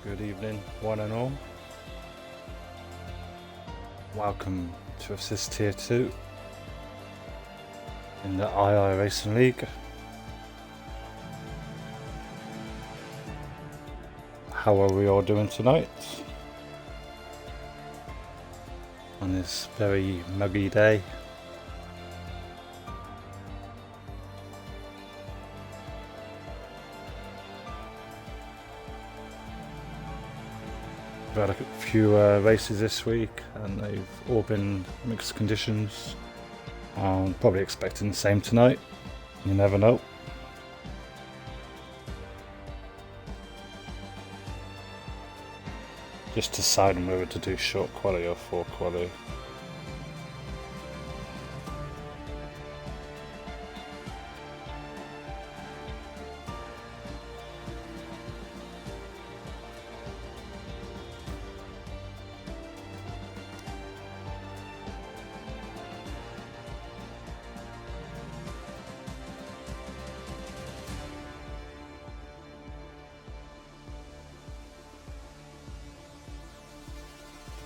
Good evening, one and all. Welcome to Assist Tier 2 in the II Racing League. How are we all doing tonight? On this very muggy day. We've had a few races this week and they've all been mixed conditions. I'm probably expecting the same tonight. You never know. Just deciding whether to do short quali or full quali.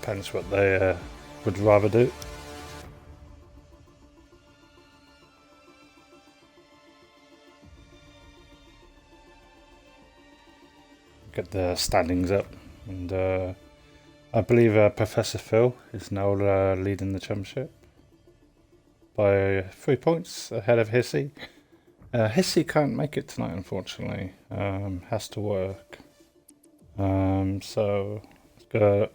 Depends what they would rather do. Get the standings up, and I believe Professor Phil is now leading the championship by 3 points ahead of Hissy. Hissy can't make it tonight, unfortunately. Has to work, so it's gonna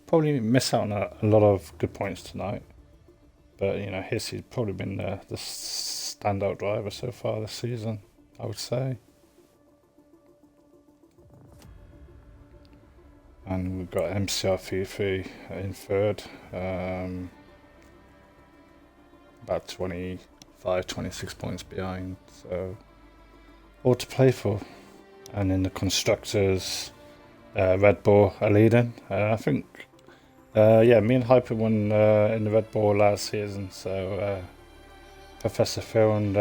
probably miss out on a lot of good points tonight. But you know, Hissy's probably been the standout driver so far this season, I would say. And we've got MCR Fifi in third, about 26 points behind, so all to play for. And in the constructors, Red Bull are leading. I think, me and Hyper won in the Red Bull last season, so Professor Phil and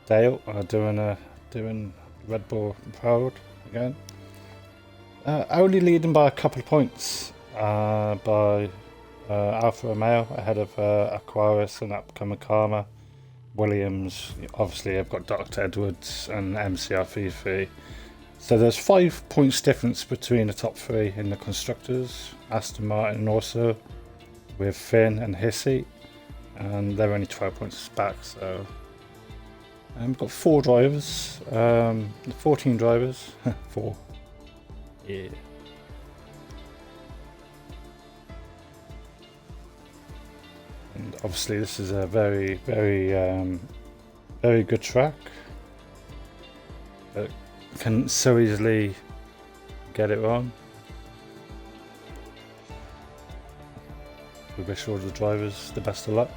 Dale are doing Red Bull proud again. Only leading by a couple of points by Alfa Romeo ahead of Aquaris and Upcoming Karma. Williams, obviously, I've got Dr. Edwards and MCR Fifi. So there's 5 points difference between the top three in the constructors, Aston Martin also, with Finn and Hissy, and they're only 12 points back. So we've got 4 drivers, 14 drivers, 4. Yeah. And obviously this is a very, very good track. But can so easily get it wrong. We wish all the drivers the best of luck.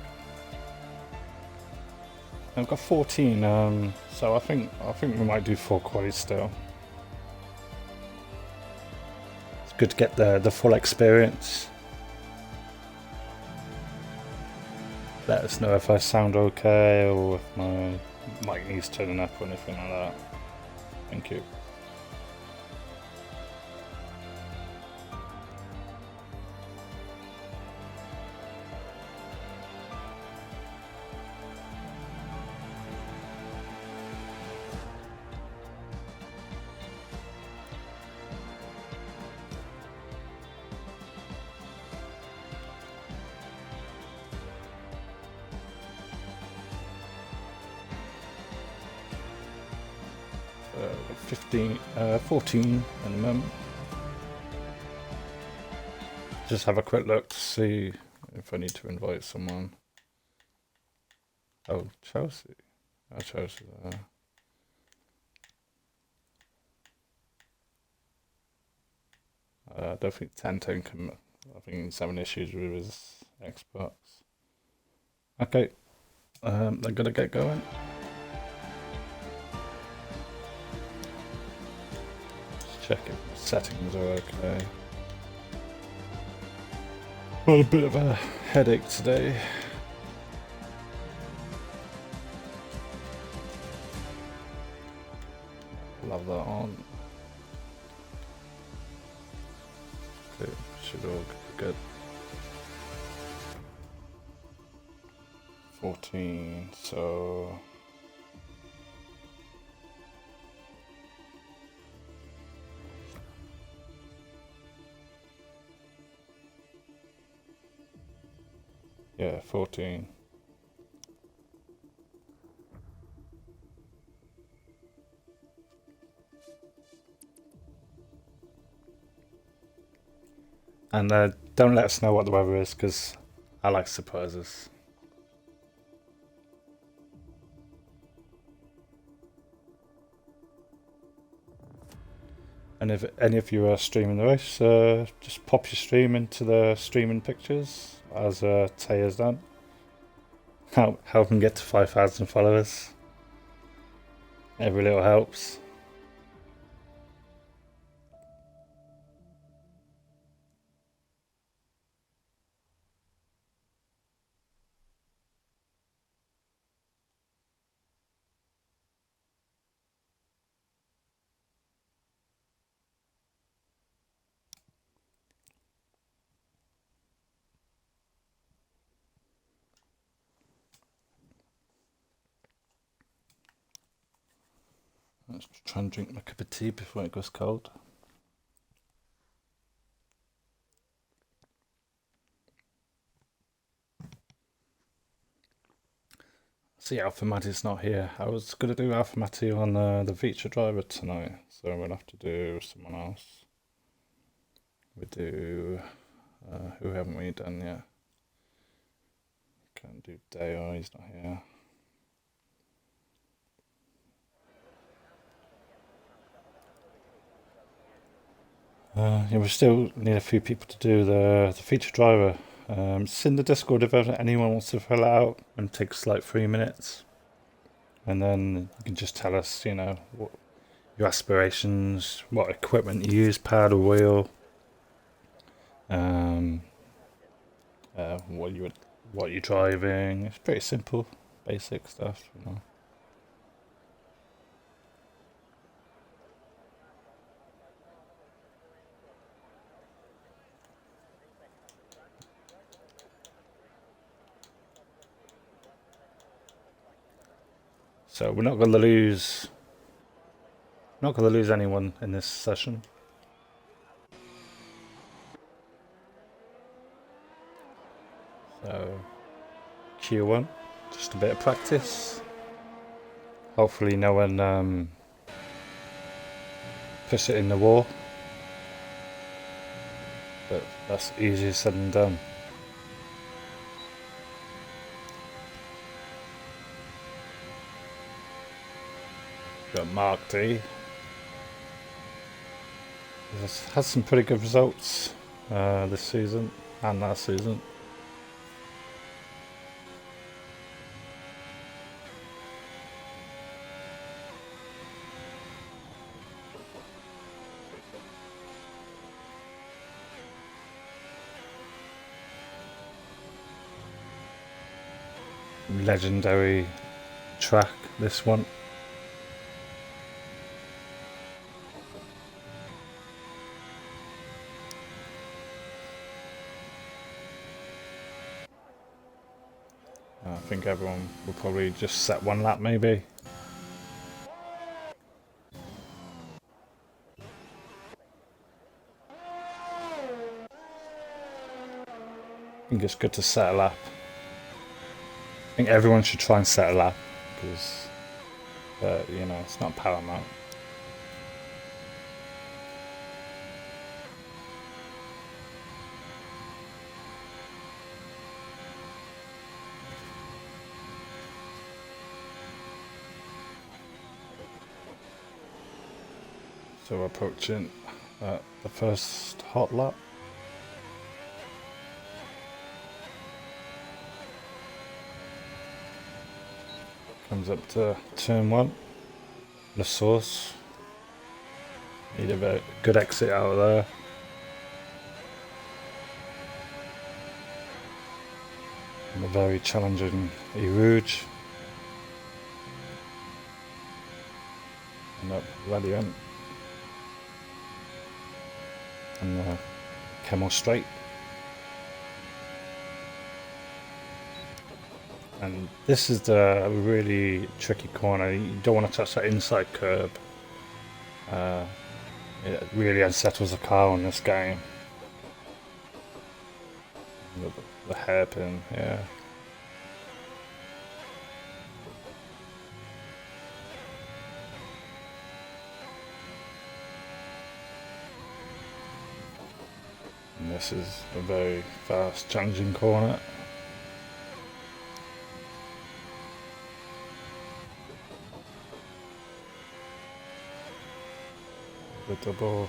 I've got 14, so I think we might do 4 qualies still. Good to get the full experience. Let us know if I sound okay or if my mic needs turning up or anything like that. Thank you. We've got 14 at the moment. Just have a quick look to see if I need to invite someone. Oh, Chelsea. Oh, Chelsea. I don't think 1010 can. I think he's having issues with his Xbox. Okay, I'm gonna get going. Check if the settings are okay. Got a bit of a headache today. Love that on. should all be good. 14, so... yeah, 14. And don't let us know what the weather is, because I like surprises. And if any of you are streaming the race, just pop your stream into the streaming pictures, as Tay has done. Help him get to 5,000 followers. Every little helps. Let's try and drink my cup of tea before it goes cold. See, Alpha Matty's not here. I was going to do Alpha Matty on the feature driver tonight, so we'll have to do someone else. We do... who haven't we done yet? Can't do Deo, he's not here. Yeah, we still need a few people to do the feature driver. It's in the Discord if anyone wants to fill it out, and it takes like 3 minutes. And then you can just tell us, you know, what your aspirations, what equipment you use, pad or wheel, what you're driving. It's pretty simple, basic stuff, you know. So we're not going to lose anyone in this session. So Q1, just a bit of practice. Hopefully no one push it in the wall, but that's easier said than done. Got Mark D. He's had some pretty good results this season and last season. Legendary track, this one. I think everyone will probably just set one lap maybe. I think it's good to set a lap. I think everyone should try and set a lap, because you know, it's not paramount. So we're approaching the first hot lap. Comes up to turn 1, the source. Need a very good exit out of there. And a very challenging Rouge. And up Radiant. And Camel straight. And this is the really tricky corner. You don't want to touch that inside curb. It really unsettles the car in this game. The hairpin, yeah. And this is a very fast, challenging corner. The double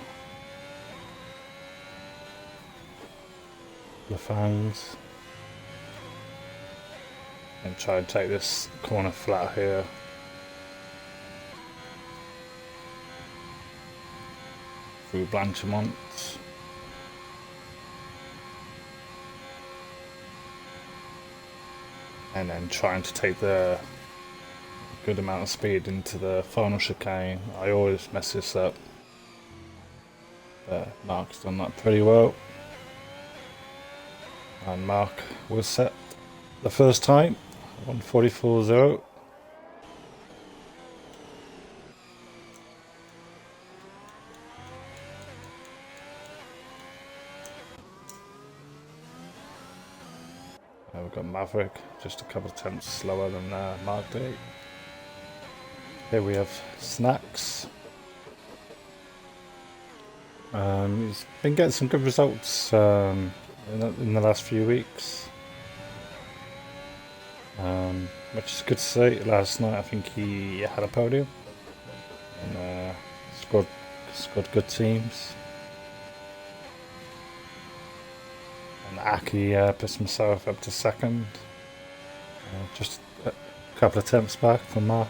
the fangs, and try and take this corner flat here. Through Blanchimont. And then trying to take the good amount of speed into the final chicane. I always mess this up. But Mark's done that pretty well. And Mark was set the first time, 144.0. We've got Maverick, just a couple of attempts slower than Mark did. Here we have Snacks. He's been getting some good results in the last few weeks, which is good to see. Last night I think he had a podium and scored good teams. And Aki pushed himself up to second, just a couple of attempts back from Mark.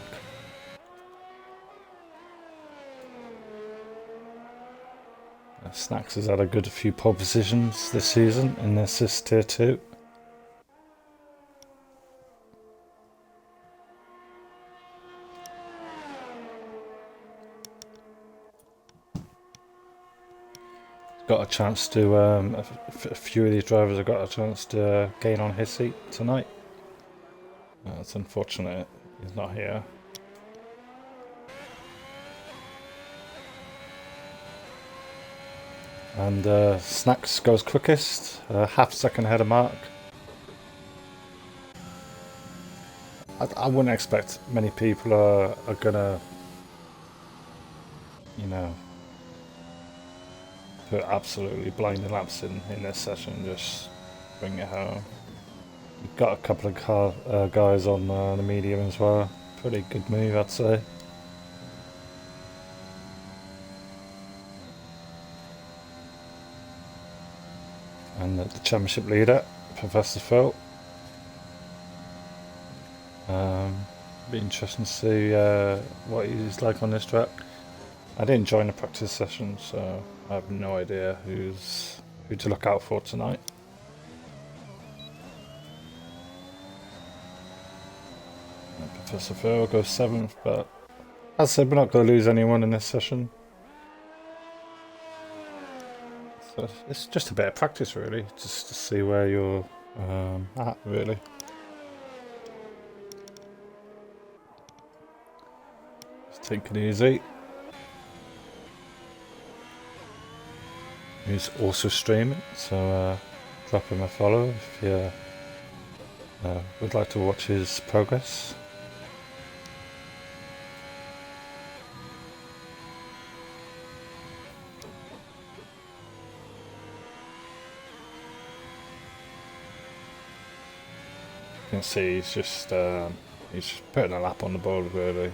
Snacks has had a good few pole positions this season in the assist tier 2. Got a chance to, a few of these drivers have got a chance to gain on his seat tonight. It's unfortunate he's not here. And Snacks goes quickest, half second ahead of Mark. I wouldn't expect many people are gonna, you know, put absolutely blinding laps in this session, just bring it home. We've got a couple of guys on the medium as well. Pretty good move, I'd say. And the championship leader, Professor Phil. Be interesting to see what he's like on this track. I didn't join the practice session, so I have no idea who to look out for tonight. And Professor Phil goes 7th, but as I said, we're not going to lose anyone in this session. So it's just a bit of practice, really, just to see where you're at, really. Just take it easy. He's also streaming, so drop him a follow if you would like to watch his progress. You can see he's just putting a lap on the board, really.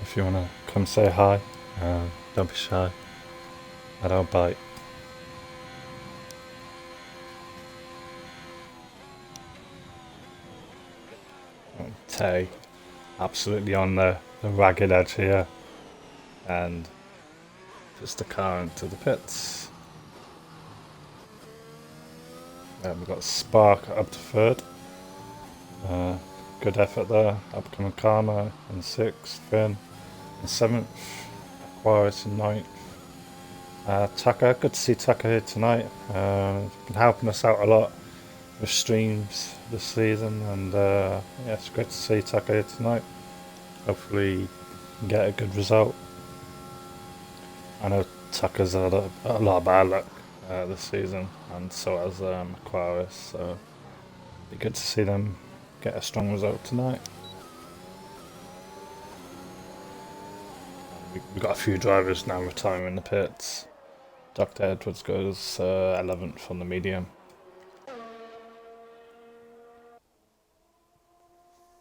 If you want to come say hi, don't be shy. I don't bite. Tay, absolutely on the ragged edge here, and just a car into the pits. We've got Spark up to 3rd. Good effort there. Upcoming Karma in 6th, Finn in 7th, Aquaris in 9th. Tucker, good to see Tucker here tonight. Been helping us out a lot with streams this season, and yeah, it's great to see Tucker here tonight. Hopefully, you can get a good result. I know Tucker's had a lot of bad luck this season, and so has Aquaris, so it'd be good to see them get a strong result tonight. We've got a few drivers now retiring in the pits. Dr. Edwards goes 11th on the medium.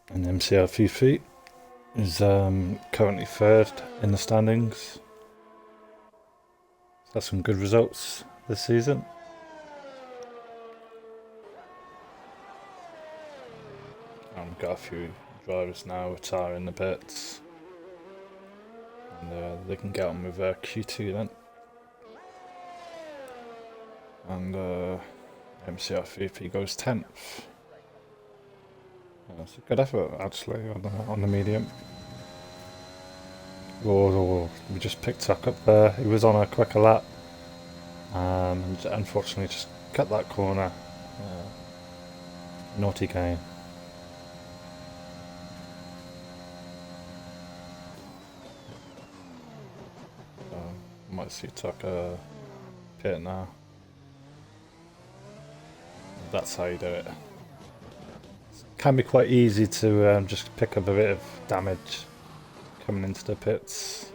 And MCR Fifi is currently 3rd in the standings. So that's some good results this season. And we've got a few drivers now retiring the pits. And they can get on with Q2 then. And MCR Fifi goes 10th. It's a good effort actually on the medium. We just picked Tuck up there. He was on a quicker lap, and unfortunately just cut that corner. Naughty game. Might see Tuck pit now. That's how you do it. Can be quite easy to just pick up a bit of damage coming into the pits.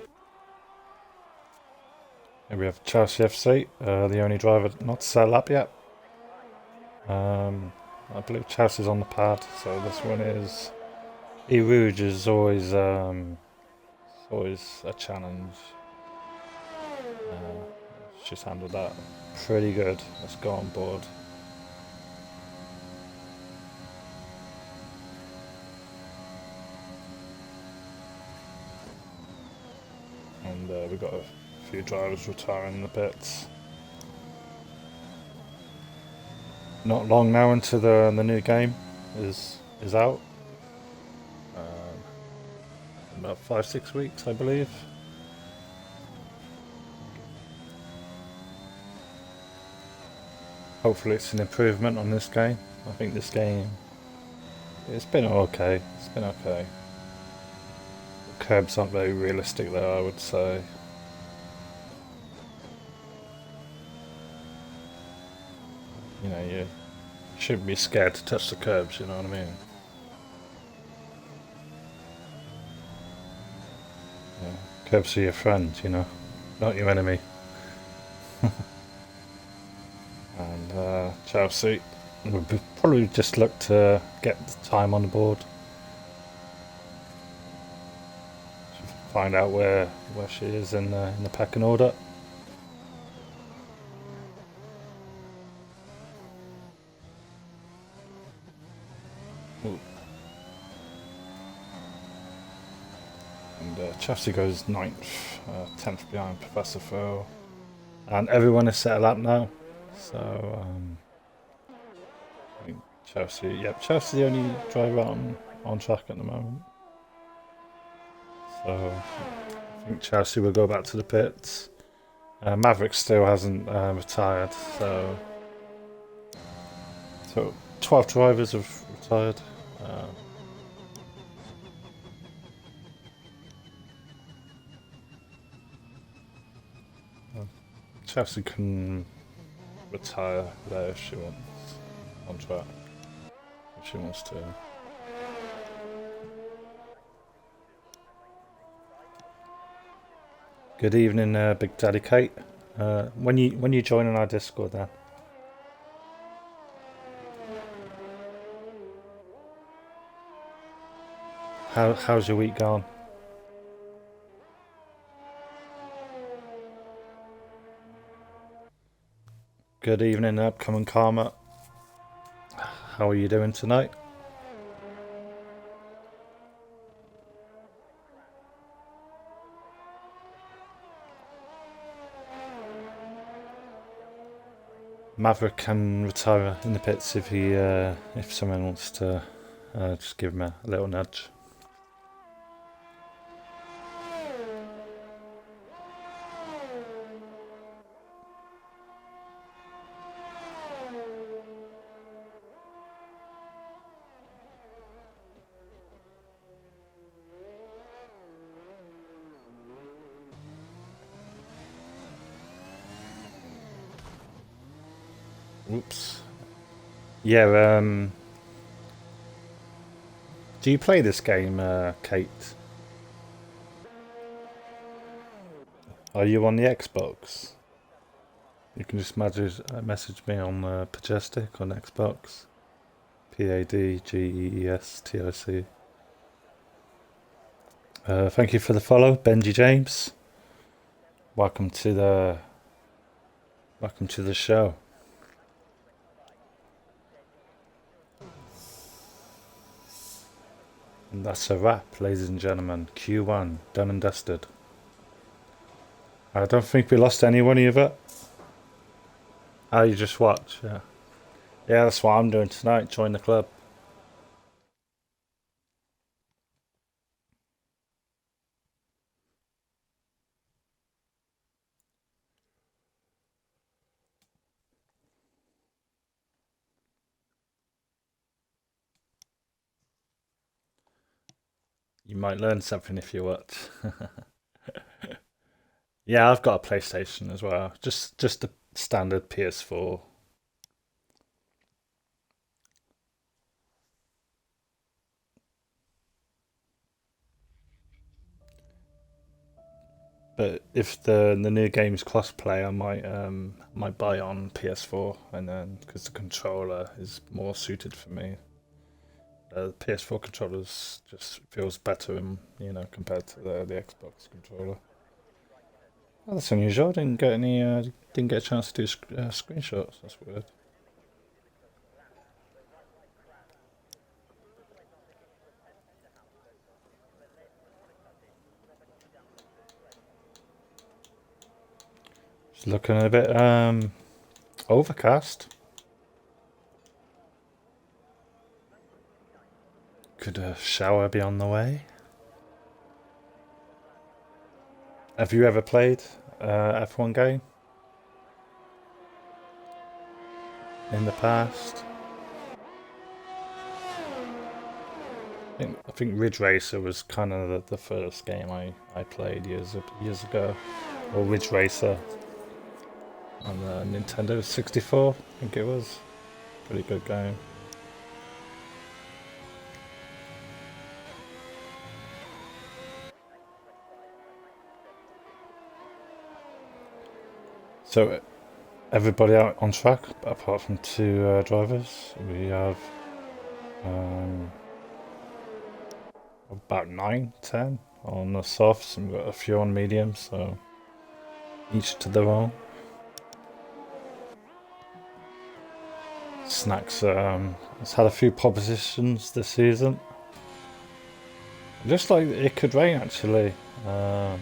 Here we have Chelsea FC, the only driver not to set lap yet. I believe Chelsea's on the pad, so this one is. Rouge is always a challenge. She's handled that pretty good. Let's go on board. And we've got a few drivers retiring in the pits. Not long now into the new game is out. About 5-6 weeks, I believe. Hopefully it's an improvement on this game. I think this game, it's been okay. The curbs aren't very realistic though, I would say. You know, you shouldn't be scared to touch the curbs, you know what I mean? Yeah. Curbs are your friend, you know, not your enemy. And Chelsea would probably just look to get the time on the board. Find out where she is in the pecking order. Ooh. And Chelsea goes 9th, 10th behind Professor Phil. And everyone is set a lap now. So, I think Chelsea, Chelsea's the only driver on track at the moment. So, I think Chelsea will go back to the pits. Maverick still hasn't retired, so 12 drivers have retired. Chelsea can retire there if she wants, on track, if she wants to. Good evening, Big Daddy Kate. When you joining our Discord then? How's your week going? Good evening, Upcoming Karma. How are you doing tonight? Maverick can retire in the pits if someone wants to just give him a little nudge. Oops. Yeah, do you play this game, Kate? Are you on the Xbox? You can just message me on Pagestic on Xbox. PADGEESTIC. Thank you for the follow, Benji James. Welcome to the show. And that's a wrap, ladies and gentlemen. Q1 done and dusted. I don't think we lost anyone either. Oh, you just watch, yeah. Yeah, that's what I'm doing tonight. Join the club. You might learn something if you watch. Yeah, I've got a PlayStation as well. Just a standard PS4. But if the new game's crossplay, I might buy on PS4, and then because the controller is more suited for me. The PS4 controllers just feels better, compared to the Xbox controller. Oh, that's unusual. Didn't get a chance to do screenshots. That's weird. It's looking a bit overcast. Could a shower be on the way? Have you ever played F1 game in the past? I think Ridge Racer was kind of the first game I played years ago, or Ridge Racer on the Nintendo 64. I think it was pretty good game. So everybody out on track apart from two drivers. We have about 9, 10 on the softs, and we've got a few on mediums, so each to their own. Snacks has had a few propositions this season. Looks like it could rain actually. We'll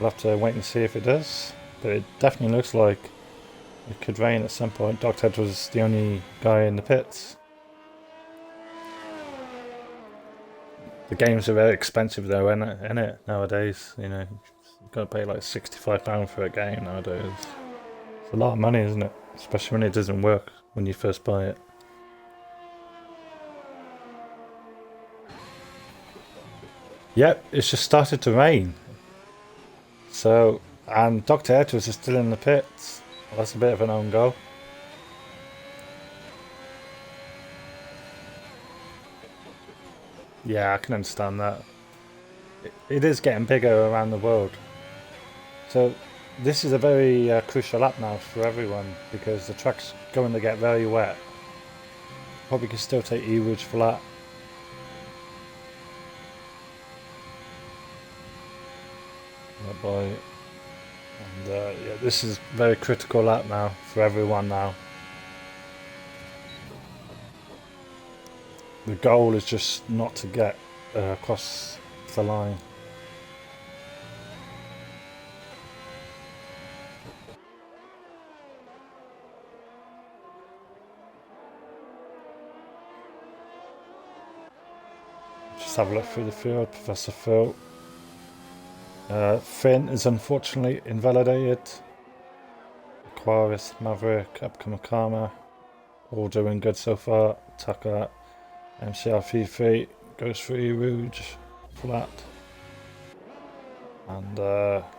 have to wait and see if it does, but it definitely looks like it could rain at some point. Dr. Ed was the only guy in the pits. The games are very expensive though, isn't it nowadays? You've got to pay like £65 for a game nowadays. It's a lot of money, isn't it? Especially when it doesn't work when you first buy it. Yep, it's just started to rain. So, and Dr. Edwards is still in the pits. Well, that's a bit of an own goal. Yeah, I can understand that. It is getting bigger around the world. So, this is a very crucial lap now for everyone because the track's going to get very wet. Probably can still take E-Rouge flat. Oh boy. And yeah, this is very critical lap now for everyone now. The goal is just not to get across the line. have a look through the field. Professor Phil. Finn is unfortunately invalidated. Aquaris, Maverick, Upcoming Karma, all doing good so far. Tucker, MCR Fifi, goes through Rouge, flat. And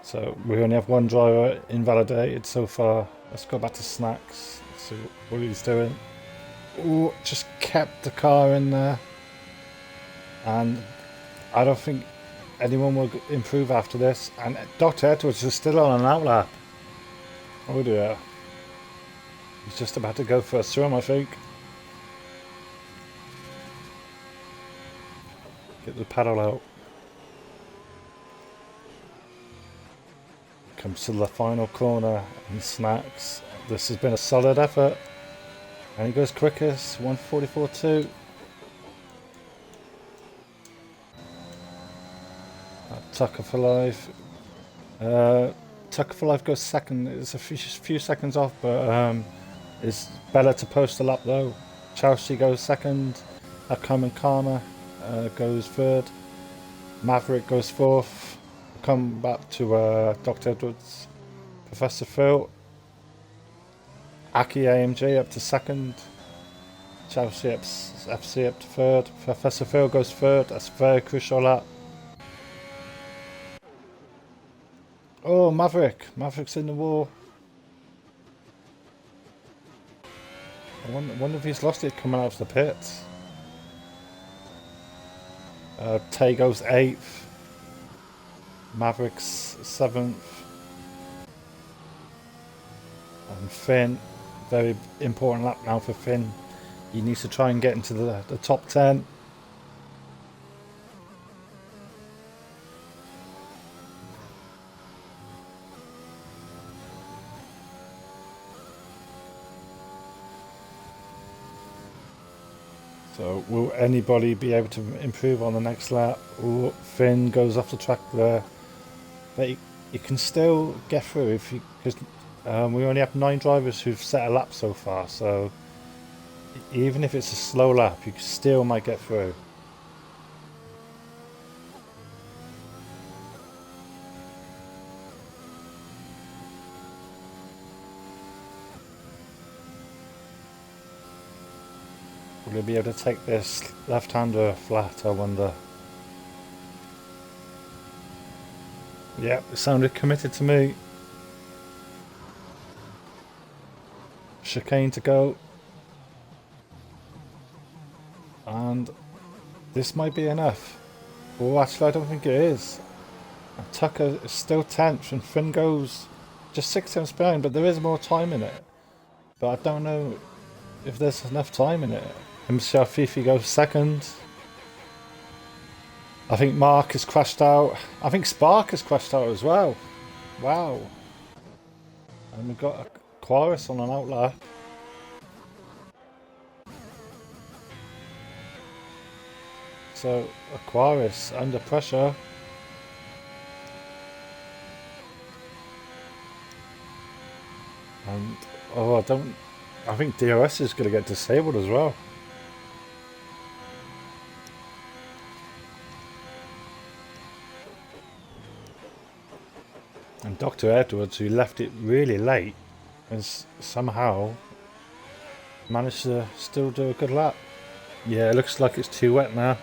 so we only have one driver invalidated so far. Let's go back to Snacks, see what he's doing. Ooh, just kept the car in there. And I don't think anyone will improve after this. And Dr. Edwards is still on an outlap. Oh dear. He's just about to go for a swim, I think. Get the paddle out. Comes to the final corner and Snacks. This has been a solid effort. And he goes quickest, 1:44.2. Tucker for Life. Tucker for Life goes second. It's a few seconds off, but it's better to post the lap though. Chelsea goes second. Upcoming Karma goes third. Maverick goes fourth. Come back to Dr. Edwards. Professor Phil. Aki AMG up to second. Chelsea FC up to third. Professor Phil goes third. That's a very crucial lap. Oh, Maverick's in the wall. I wonder if he's lost it coming out of the pits. Tay goes 8th. Maverick's 7th. And Finn, very important lap now for Finn. He needs to try and get into the top 10. So will anybody be able to improve on the next lap? Ooh, Finn goes off the track there. But you can still get through if you, because we only have 9 drivers who've set a lap so far. So even if it's a slow lap, you still might get through. Will he be able to take this left-hander flat, I wonder? Yeah, it sounded committed to me. Chicane to go. And this might be enough. Oh, actually I don't think it is. And Tucker is still 10th and Finn goes just 6 tenths behind, but there is more time in it. But I don't know if there's enough time in it. MCR Fifi goes second. I think Mark has crashed out. I think Spark has crashed out as well. Wow. And we've got Aquaris on an outlap. So Aquaris under pressure. And I think DRS is going to get disabled as well. And Dr. Edwards, who left it really late, has somehow managed to still do a good lap. Yeah, it looks like it's too wet now.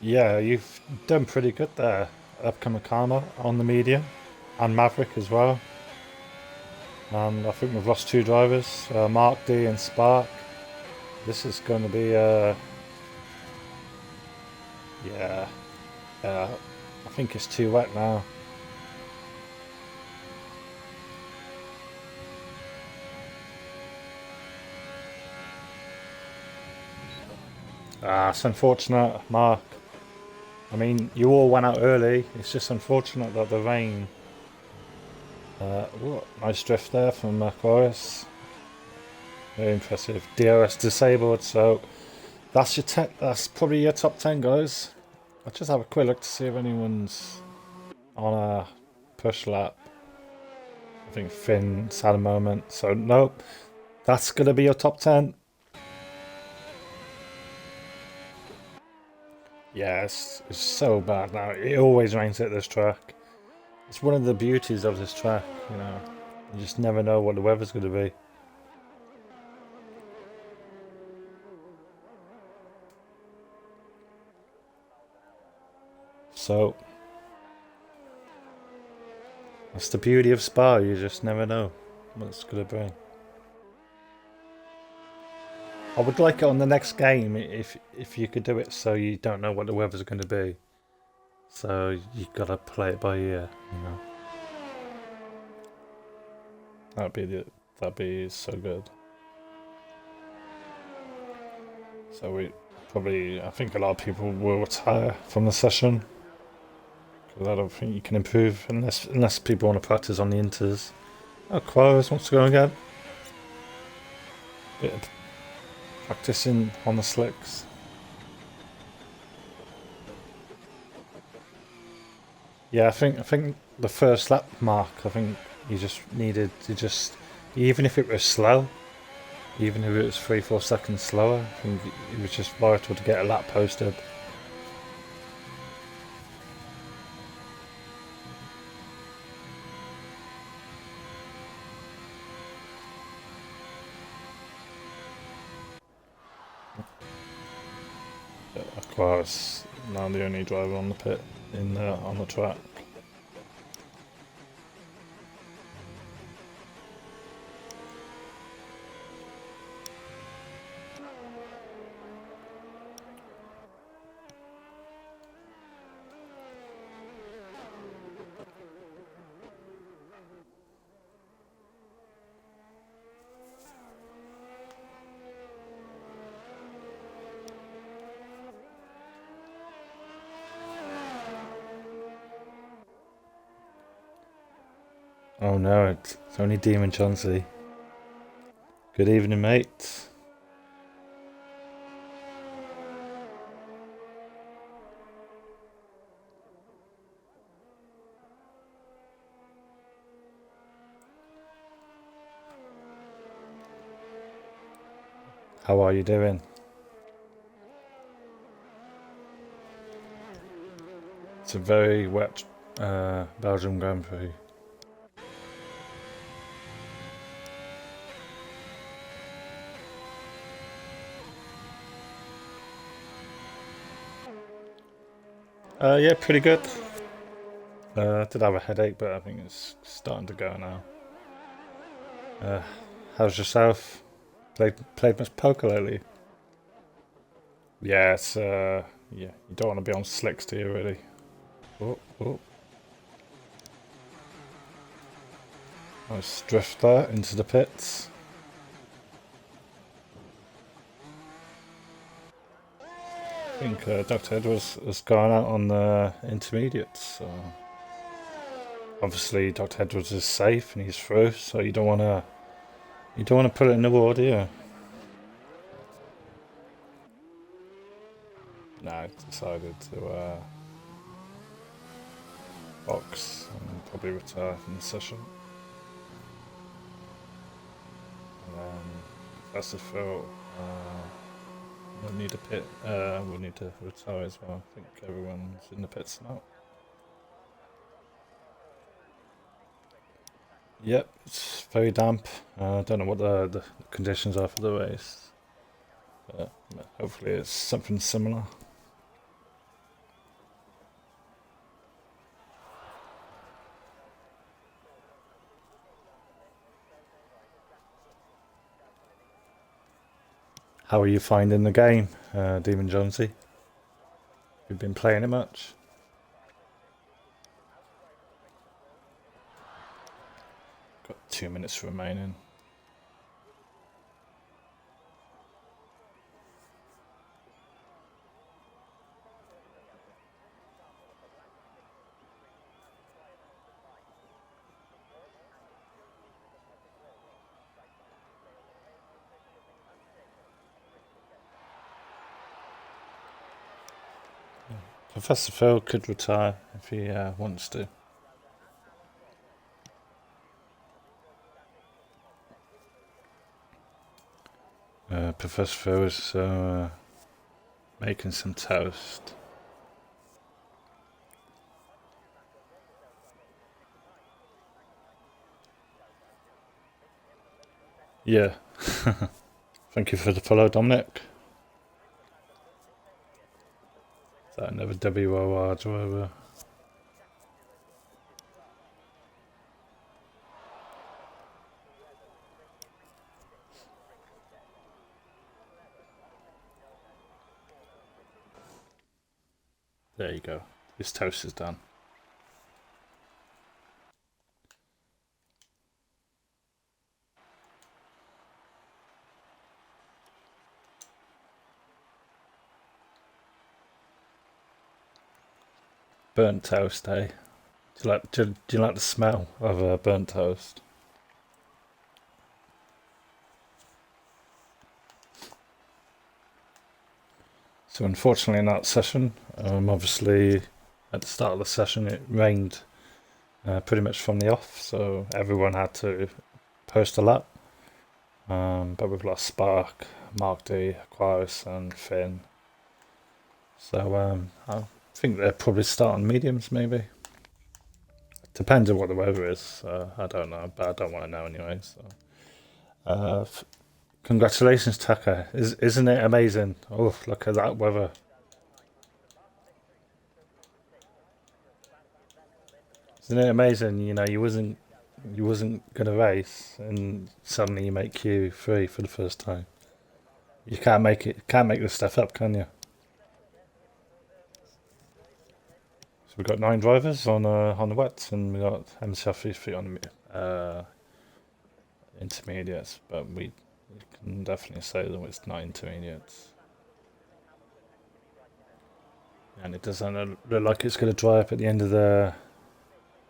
Yeah, you've done pretty good there. Upcoming Karma on the medium, and Maverick as well. And I think we've lost 2 drivers, Mark D and Spark. This is going to be yeah. I think it's too wet now. It's unfortunate, Mark. I mean, you all went out early. It's just unfortunate that the rain. Nice drift there from Aquaris. Very impressive. DRS disabled, so that's your that's probably your top 10, guys. I'll just have a quick look to see if anyone's on a push lap. I think Finn's had a moment, so nope. That's going to be your top 10. Yeah, it's so bad now. It always rains at this track. It's one of the beauties of this track, you know. You just never know what the weather's going to be. So, that's the beauty of Spa. You just never know what it's going to bring. I would like it on the next game if you could do it so you don't know what the weather's going to be. So you gotta play it by ear, you know. That'd be so good. So we probably, I think a lot of people will retire from the session because I don't think you can improve unless people want to practice on the inters. Oh, Aquaris wants to go again. Bit of practicing on the slicks. Yeah, I think the first lap mark. I think you just needed to even if it was slow, even if it was 3-4 seconds slower. I think it was just vital to get a lap posted. Aquaris now the only driver on the pit on the track. Oh no, it's only Demon Chauncey. Good evening, mate. How are you doing? It's a very wet Belgium Grand Prix. Yeah, pretty good. I did have a headache, but I think it's starting to go now. How's yourself? Played much poker lately? Yeah, it's yeah. You don't want to be on slicks, do you? Really? Oh, oh. Nice drift there into the pits. I think Dr. Edwards has gone out on the intermediates. So obviously, Dr. Edwards is safe and he's through. So you don't want to put it in the wall, do you? No, I decided to box and probably retire from the session. And then Professor Phil will need a pit. Will need to retire as well. I think everyone's in the pits now. Yep, it's very damp. I don't know what the conditions are for the race. But hopefully it's something similar. How are you finding the game, Demon Jonesy? You've been playing it much? Got 2 minutes remaining. Professor Phil could retire if he wants to. Professor Phil is making some toast. Yeah. Thank you for the follow, Dominic. Is that another WOR driver? There you go. His toast is done. Burnt toast, eh? Do you like the smell of burnt toast? So unfortunately in that session, obviously at the start of the session it rained pretty much from the off, so everyone had to post a lap. But we've lost Spark, Mark D, Aquaris and Finn. So I think they're probably starting mediums maybe. Depends on what the weather is. I don't know, but I don't want to know anyway. So, congratulations, Tucker! Isn't it amazing? Oh, look at that weather! Isn't it amazing? You know, you wasn't gonna race, and suddenly you make Q3 for the first time. You can't make it. Can't make this stuff up, can you? So we've got 9 drivers on the wets, and we got himself 3 on the intermediates, but we can definitely say that it's not intermediates. And it doesn't look like it's going to dry up at the end of the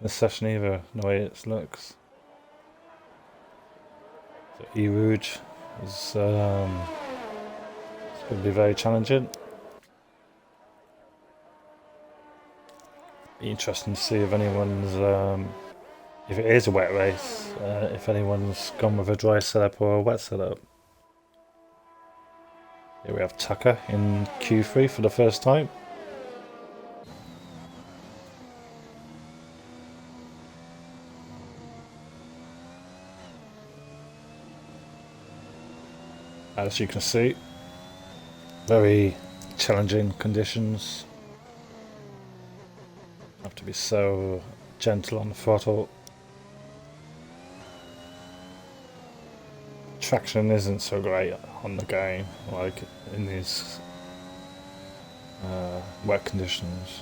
session either, the way it looks. So E-Rouge is it's going to be very challenging. Be interesting to see if anyone's, if it is a wet race, if anyone's gone with a dry setup or a wet setup. Here we have Tucker in Q3 for the first time. As you can see, very challenging conditions. Have to be so gentle on the throttle. Traction isn't so great on the game, like in these wet conditions.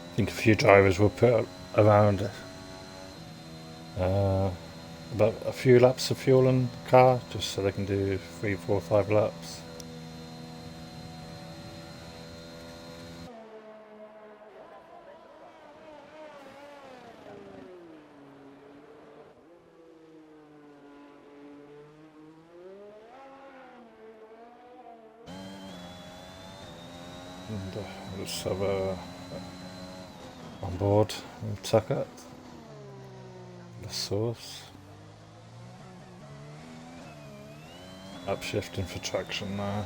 I think a few drivers will put around about a few laps of fuel in the car, just so they can do 3, 4, 5 laps. And we'll just have on board with Tucker, the source. Upshifting for traction now.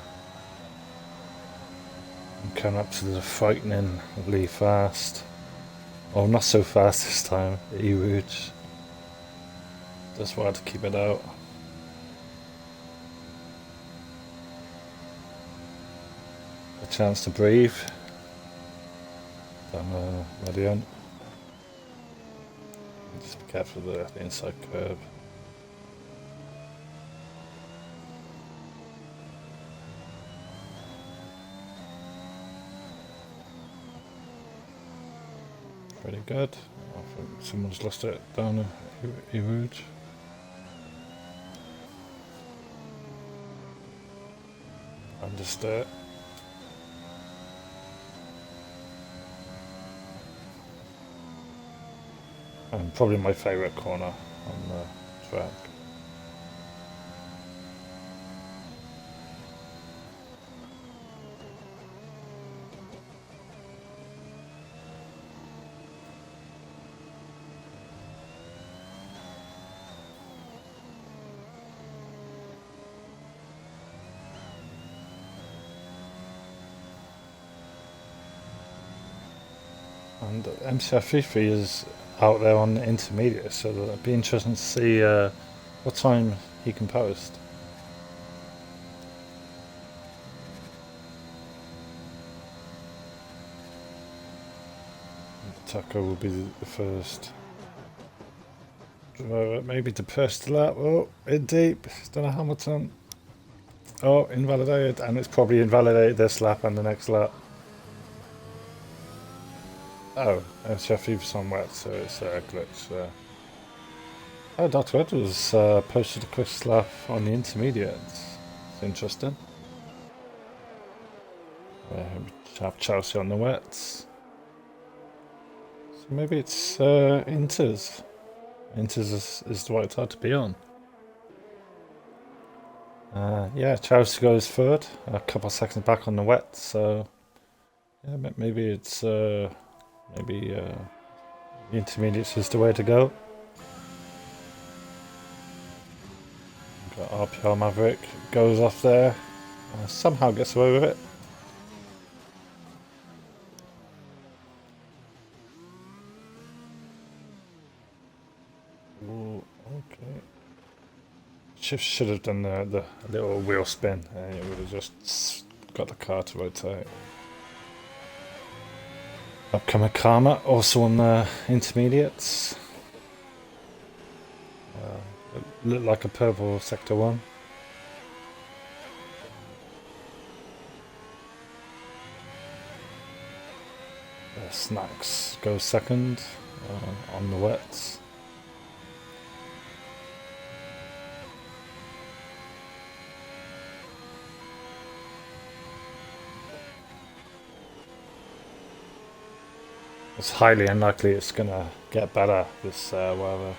And coming up to the frighteningly fast. Oh, not so fast this time. E-Rouge. Just wanted to keep it out. A chance to breathe. Down the Radiant. Just be careful of the inside curve. Pretty good. I think someone's lost it down the E-Rouge. I'm just and probably my favourite corner on the track. And MCR Fifi is out there on the intermediate, so it'll be interesting to see what time he can post. Taco will be the first. Maybe the first lap. Oh, in deep. Don't know Hamilton. Oh, invalidated, and it's probably invalidated this lap and the next lap. Oh, Sheffield's on wet, so it's a glitch. Oh, Dr. Edwards posted a quick lap on the intermediates. It's interesting. We have Chelsea on the wets. So maybe it's Inters. Inters is the right side to be on. Yeah, Chelsea goes third, a couple of seconds back on the wet, so yeah, maybe it's maybe the intermediates is the way to go. Got RPR Maverick goes off there, somehow gets away with it. Ooh, okay. Should have done the little wheel spin. It would have just got the car to rotate. Upcoming Karma, also on the intermediates. Looked like a purple sector 1. Snacks goes second on the wets. It's highly unlikely it's gonna get better this weather.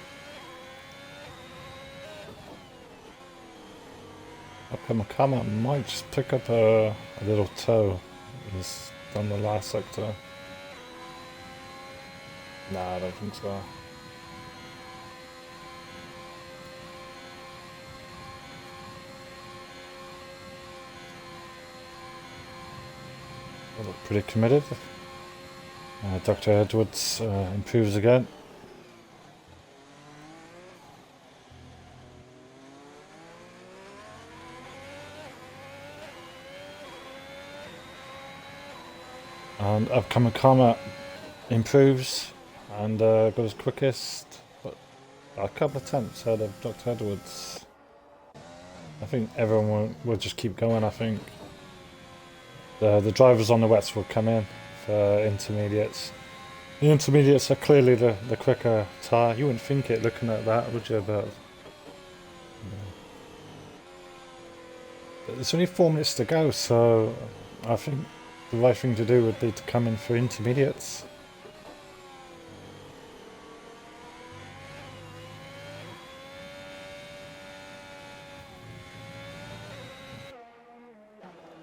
Upcoming Karma might just pick up a little toe. He's done the last sector. Nah, I don't think so. They look pretty committed. Dr. Edwards improves again. And Upcoming Karma improves and goes quickest, but a couple of tenths ahead of Dr. Edwards. I think everyone will just keep going. I think the drivers on the wets will come in for intermediates. The intermediates are clearly the quicker tyre. You wouldn't think it looking at that, would you? But there's only 4 minutes to go, so I think the right thing to do would be to come in for intermediates.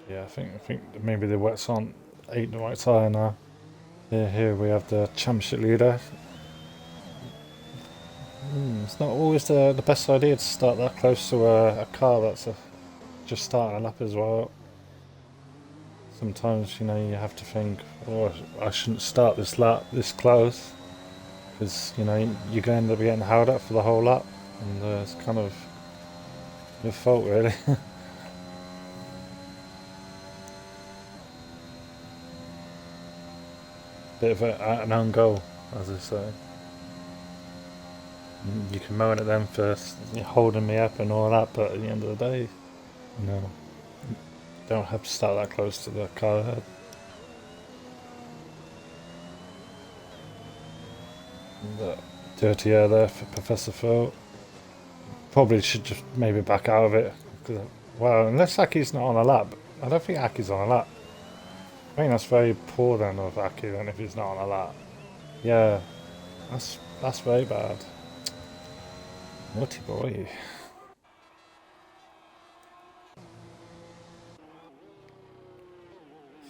Yeah, I think maybe the wets aren't ain't the right tyre now. Here we have the championship leader. It's not always the best idea to start that close to a car that's just starting a lap as well. Sometimes, you know, you have to think, oh, I shouldn't start this lap this close, because, you know, you're going to end up getting held up for the whole lap, and it's kind of your fault, really. Bit of an own goal, as I say. You can moan at them for holding me up and all that, but at the end of the day, you know, don't have to start that close to the car ahead. But dirty air there for Professor Phil. Probably should just maybe back out of it. Well, unless Aki's not on a lap. I don't think Aki's on a lap. I think that's very poor then of Aki then if he's not on a lap. Yeah, that's very bad. Naughty boy.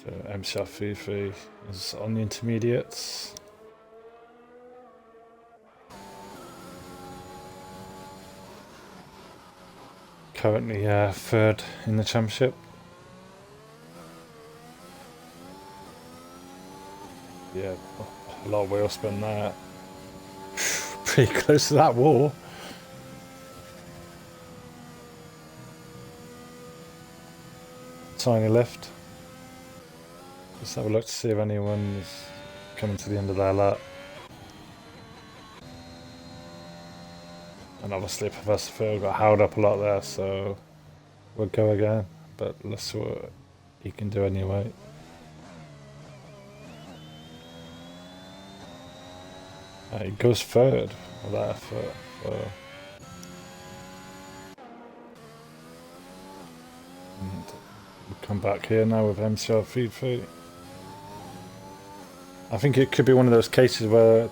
So MCR Fifi is on the intermediates. Currently third in the championship. Yeah, a lot of wheel spin there. Pretty close to that wall. Tiny lift. Let's have a look to see if anyone's coming to the end of their lap. And obviously Professor Phil got held up a lot there, so we'll go again. But let's see what he can do anyway. He goes third with that effort. So. And we'll come back here now with MCR feed feet. I think it could be one of those cases where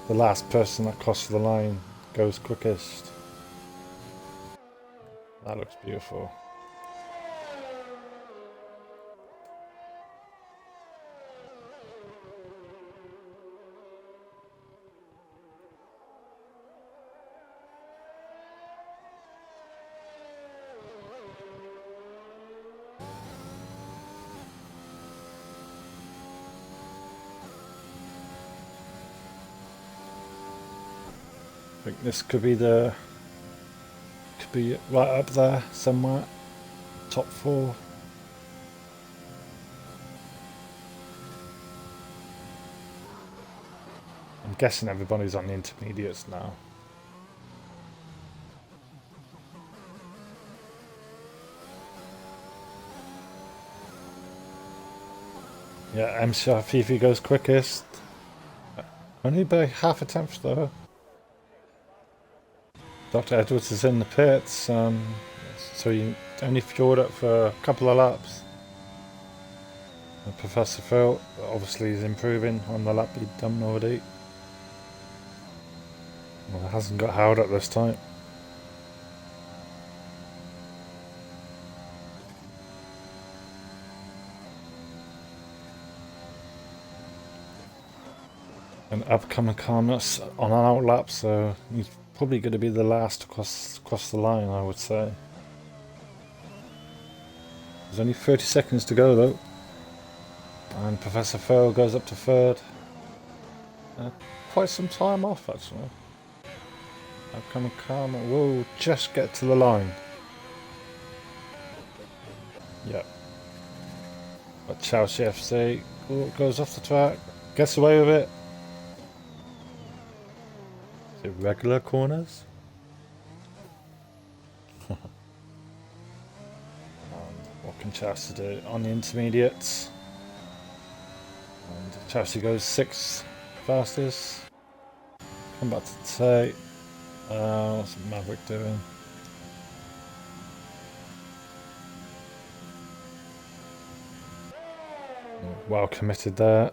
the last person that crosses the line goes quickest. That looks beautiful. I think this could be right up there somewhere. Top 4. I'm guessing everybody's on the intermediates now. Yeah, MCR Fifi goes quickest. Only by half a tenth though. Dr. Edwards is in the pits, so he only fueled up for a couple of laps. And Professor Phil obviously is improving on the lap he'd done already. Well, it hasn't got held up this time. And upcoming Carmus on an out lap, so he's probably going to be the last to cross the line, I would say. There's only 30 seconds to go though. And Professor Phil goes up to third. Quite some time off actually. Upcoming Karma will just get to the line. Yep. But Chelsea FC goes off the track, gets away with it. Is it regular corners? What can Chelsea do on the intermediates? And Chelsea goes 6th fastest. Come back to Tate. What's Maverick doing? Well committed there.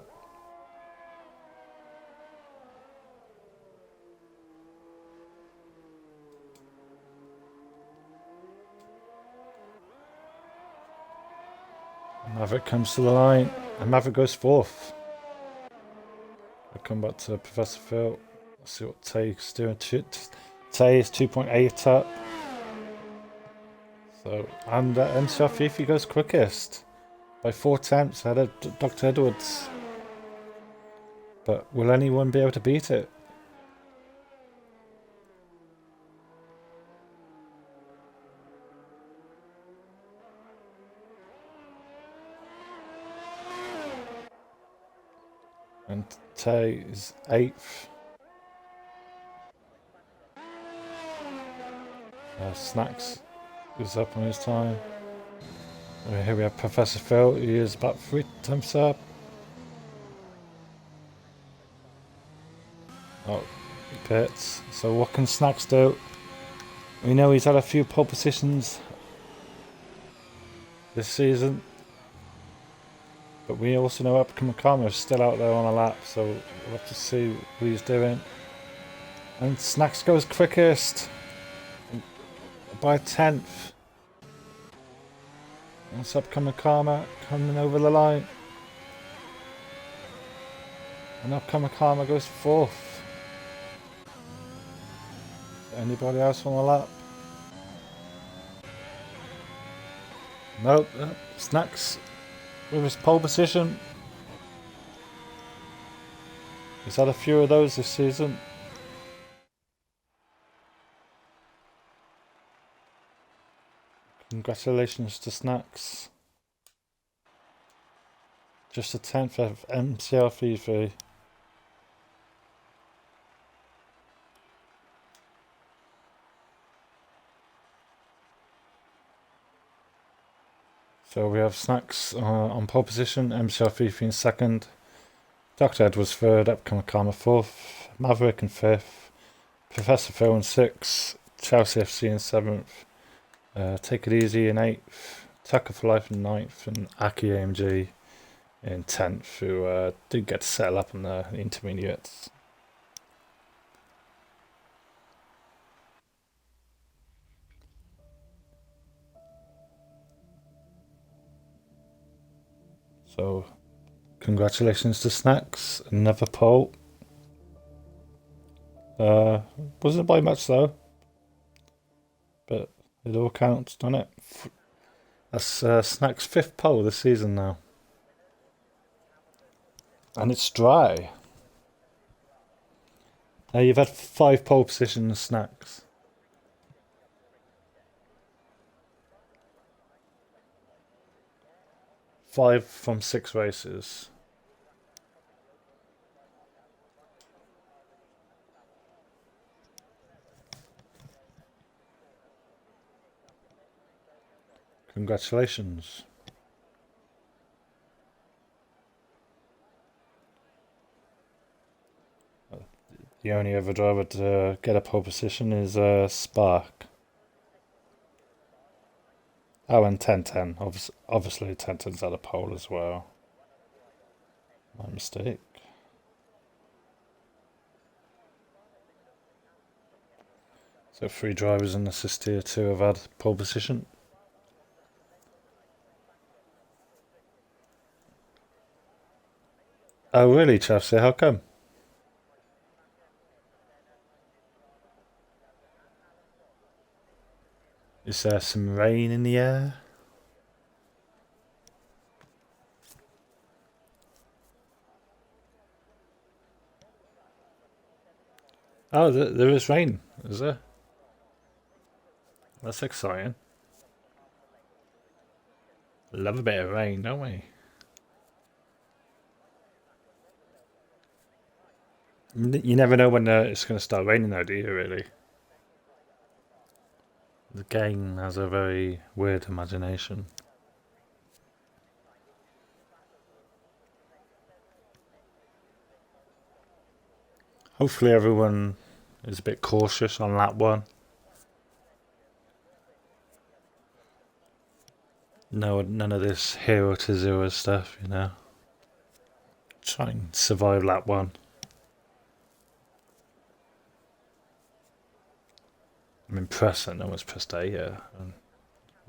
Maverick comes to the line, and Maverick goes 4th. I'll come back to Professor Phil. Let's see what Tay's doing. Tay is 2.8 up. So, and MCR Fifi goes quickest by 4 tenths ahead of Dr. Edwards. But will anyone be able to beat it? And Tay is 8th. Snacks is up on his time. Here we have Professor Phil. He is about 3 tenths up. Oh, he pits. So what can Snacks do? We know he's had a few pole positions this season. But we also know Upcoming Karma is still out there on a lap, so we'll have to see what he's doing. And Snacks goes quickest by 10th. That's Upcoming Karma coming over the line. And Upcoming Karma goes 4th. Anybody else on the lap? Nope. Snacks with his pole position. He's had a few of those this season. Congratulations to Snacks. Just a 10th of MCL FIFA. So we have Snacks on pole position, MCL FIFA in second, Dr. Edwards third, Epcom fourth, Maverick in fifth, Professor Phil in sixth, Chelsea FC in seventh, Take It Easy in eighth, Tucker for Life in ninth, and Aki AMG in 10th, who did get to settle up on the intermediates. So, congratulations to Snacks, another pole. Wasn't by much though, but it all counts, doesn't it? That's Snacks' 5th pole this season now. And it's dry. You've had 5 pole positions, Snacks. 5 from 6 races. Congratulations. The only other driver to get a pole position is Spark. Oh, and 1010. Obviously, 1010's at a pole as well. My mistake. So 3 drivers in assist here, 2 have had pole position. Oh, really, Chelsea? How come? Is there some rain in the air? Oh, there is rain, is there? That's exciting. Love a bit of rain, don't we? You never know when it's going to start raining, though, do you, really? The game has a very weird imagination. Hopefully everyone is a bit cautious on lap 1. No, none of this hero to zero stuff, you know. Try and survive lap 1. I'm impressed that no one's pressed A here. I'm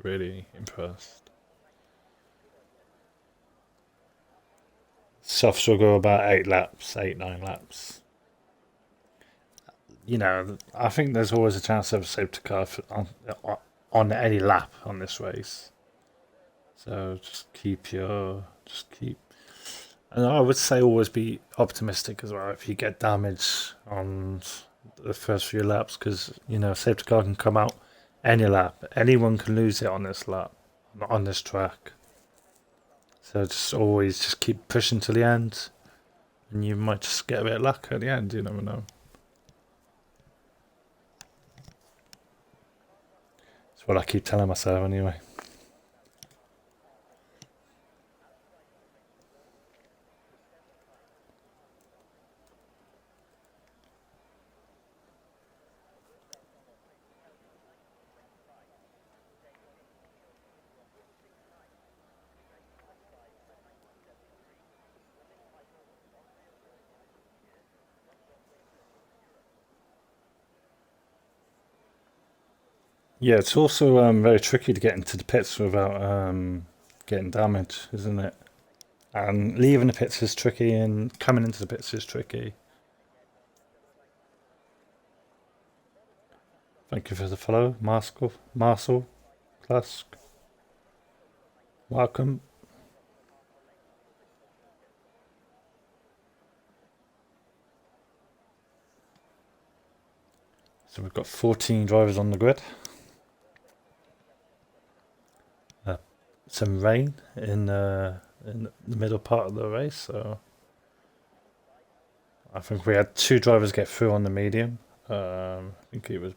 really impressed. Softs will go about 8 laps, 8, 9 laps. You know, I think there's always a chance of a safety car on any lap on this race. So just keep. And I would say always be optimistic as well if you get damage on the first few laps, because you know safety car can come out any lap. Anyone can lose it on this lap, on this track. So just always just keep pushing to the end, and you might just get a bit of luck at the end. You never know. That's what I keep telling myself anyway. Yeah, it's also very tricky to get into the pits without getting damage, isn't it? And leaving the pits is tricky, and coming into the pits is tricky. Thank you for the follow, Marcel, Klask. Welcome. So we've got 14 drivers on the grid. Some rain in the middle part of the race, so I think we had 2 drivers get through on the medium. I think it was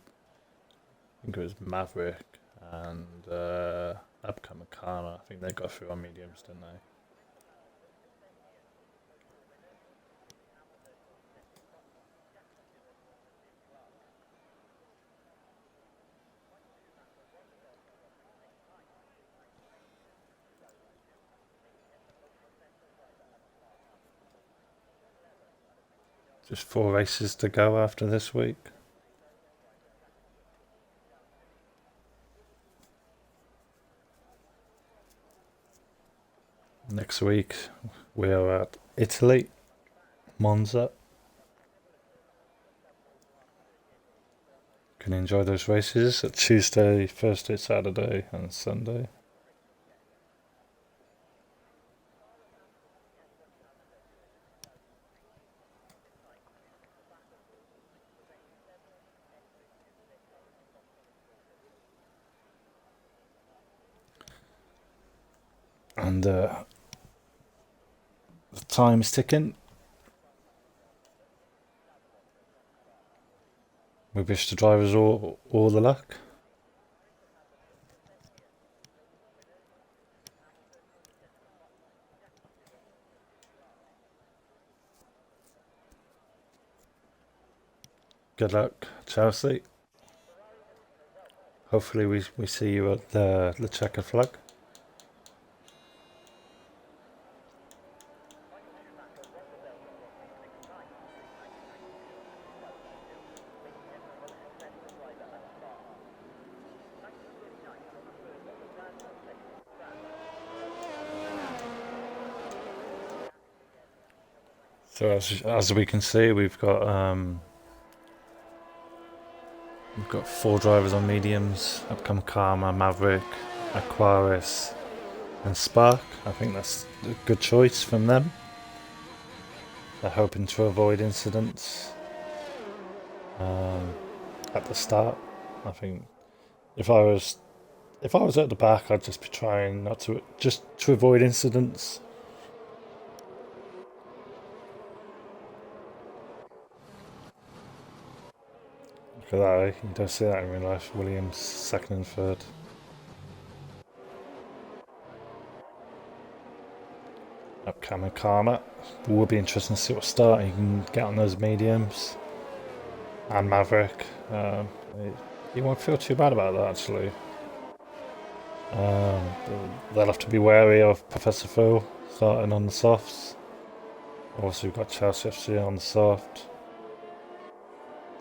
Maverick and Upcoming Karma. I think they got through on mediums, didn't they? Just 4 races to go after this week. Next week we are at Italy, Monza. Can enjoy those races at Tuesday, Thursday, Saturday and Sunday. And the time is ticking. We wish the drivers all the luck. Good luck, Chelsea. Hopefully we see you at the checkered flag. So as we can see, we've got 4 drivers on mediums: Upcoming Karma, Maverick, Aquaris, and Spark. I think that's a good choice from them. They're hoping to avoid incidents at the start. I think if I was at the back, I'd just be trying not to avoid incidents. Look at that, eh? You don't see that in real life. Williams second and third. Upcoming Karma. Will be interesting to see what start you can get on those mediums. And Maverick. You won't feel too bad about that, actually. They'll have to be wary of Professor Phil starting on the softs. Also, we've got Chelsea FC on the soft.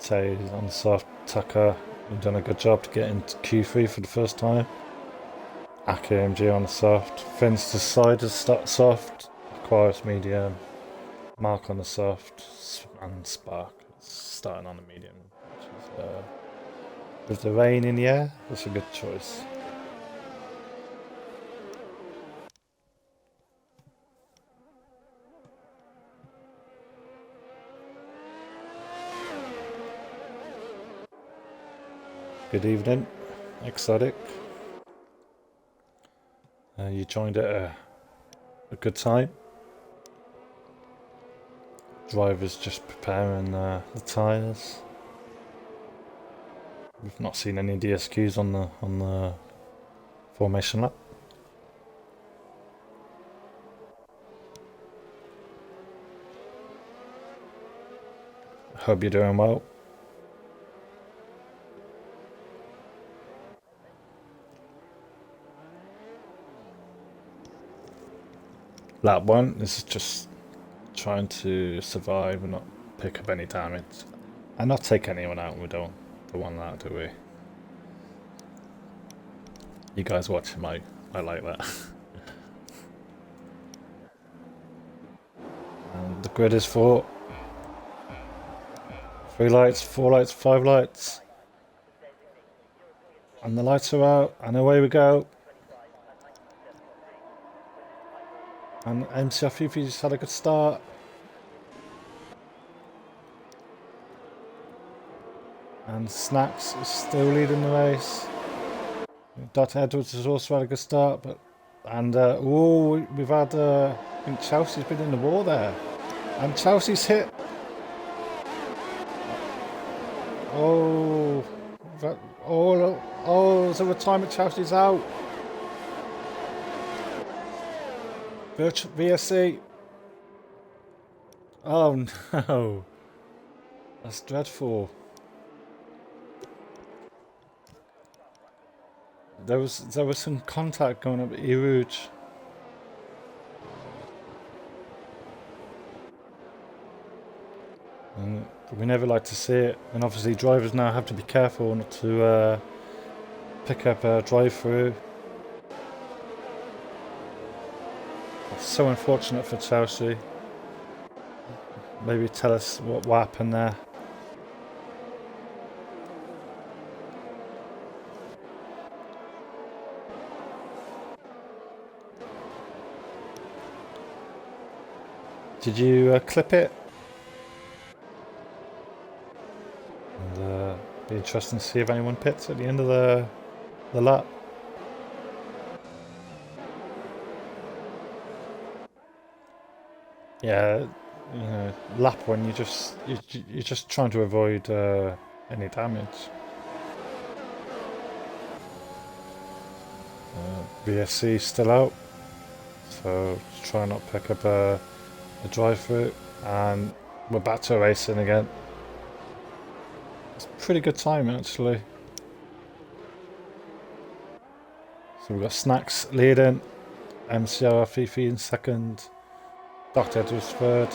Tay on the soft. Tucker, you've done a good job to get into Q3 for the first time. AKMG on the soft. Fins to side to start soft. Aquarius medium. Mark on the soft. And Spark starting on the medium. Which is, with the rain in the air, that's a good choice. Good evening, Exotic. You joined at a good time. Drivers just preparing the tyres. We've not seen any DSQs on the formation lap. Hope you're doing well. Lap 1, this is just trying to survive and not pick up any damage. And not take anyone out. We don't want that, do we? You guys watching might like that. And the grid is 4. 3 lights, 4 lights, 5 lights. And the lights are out, and away we go. And MC Afifi's had a good start. And Snacks is still leading the race. Dr. Edwards has also had a good start, but we've had I think Chelsea's been in the war there, and Chelsea's hit. Oh, so the time at Chelsea's out. VSC. Oh no, that's dreadful. There was some contact going up at Erouge. And we never like to see it. And obviously drivers now have to be careful not to pick up a drive-through. It's so unfortunate for Chelsea. Maybe tell us what happened there. Did you clip it? And be interesting to see if anyone pits at the end of the lap. Yeah, you know, lap one, you're just trying to avoid any damage. VSC still out, so try not pick up a drive-through, and we're back to racing again. It's pretty good time actually. So we've got Snacks leading, MCR Fifi in second, Dr. Edwards third,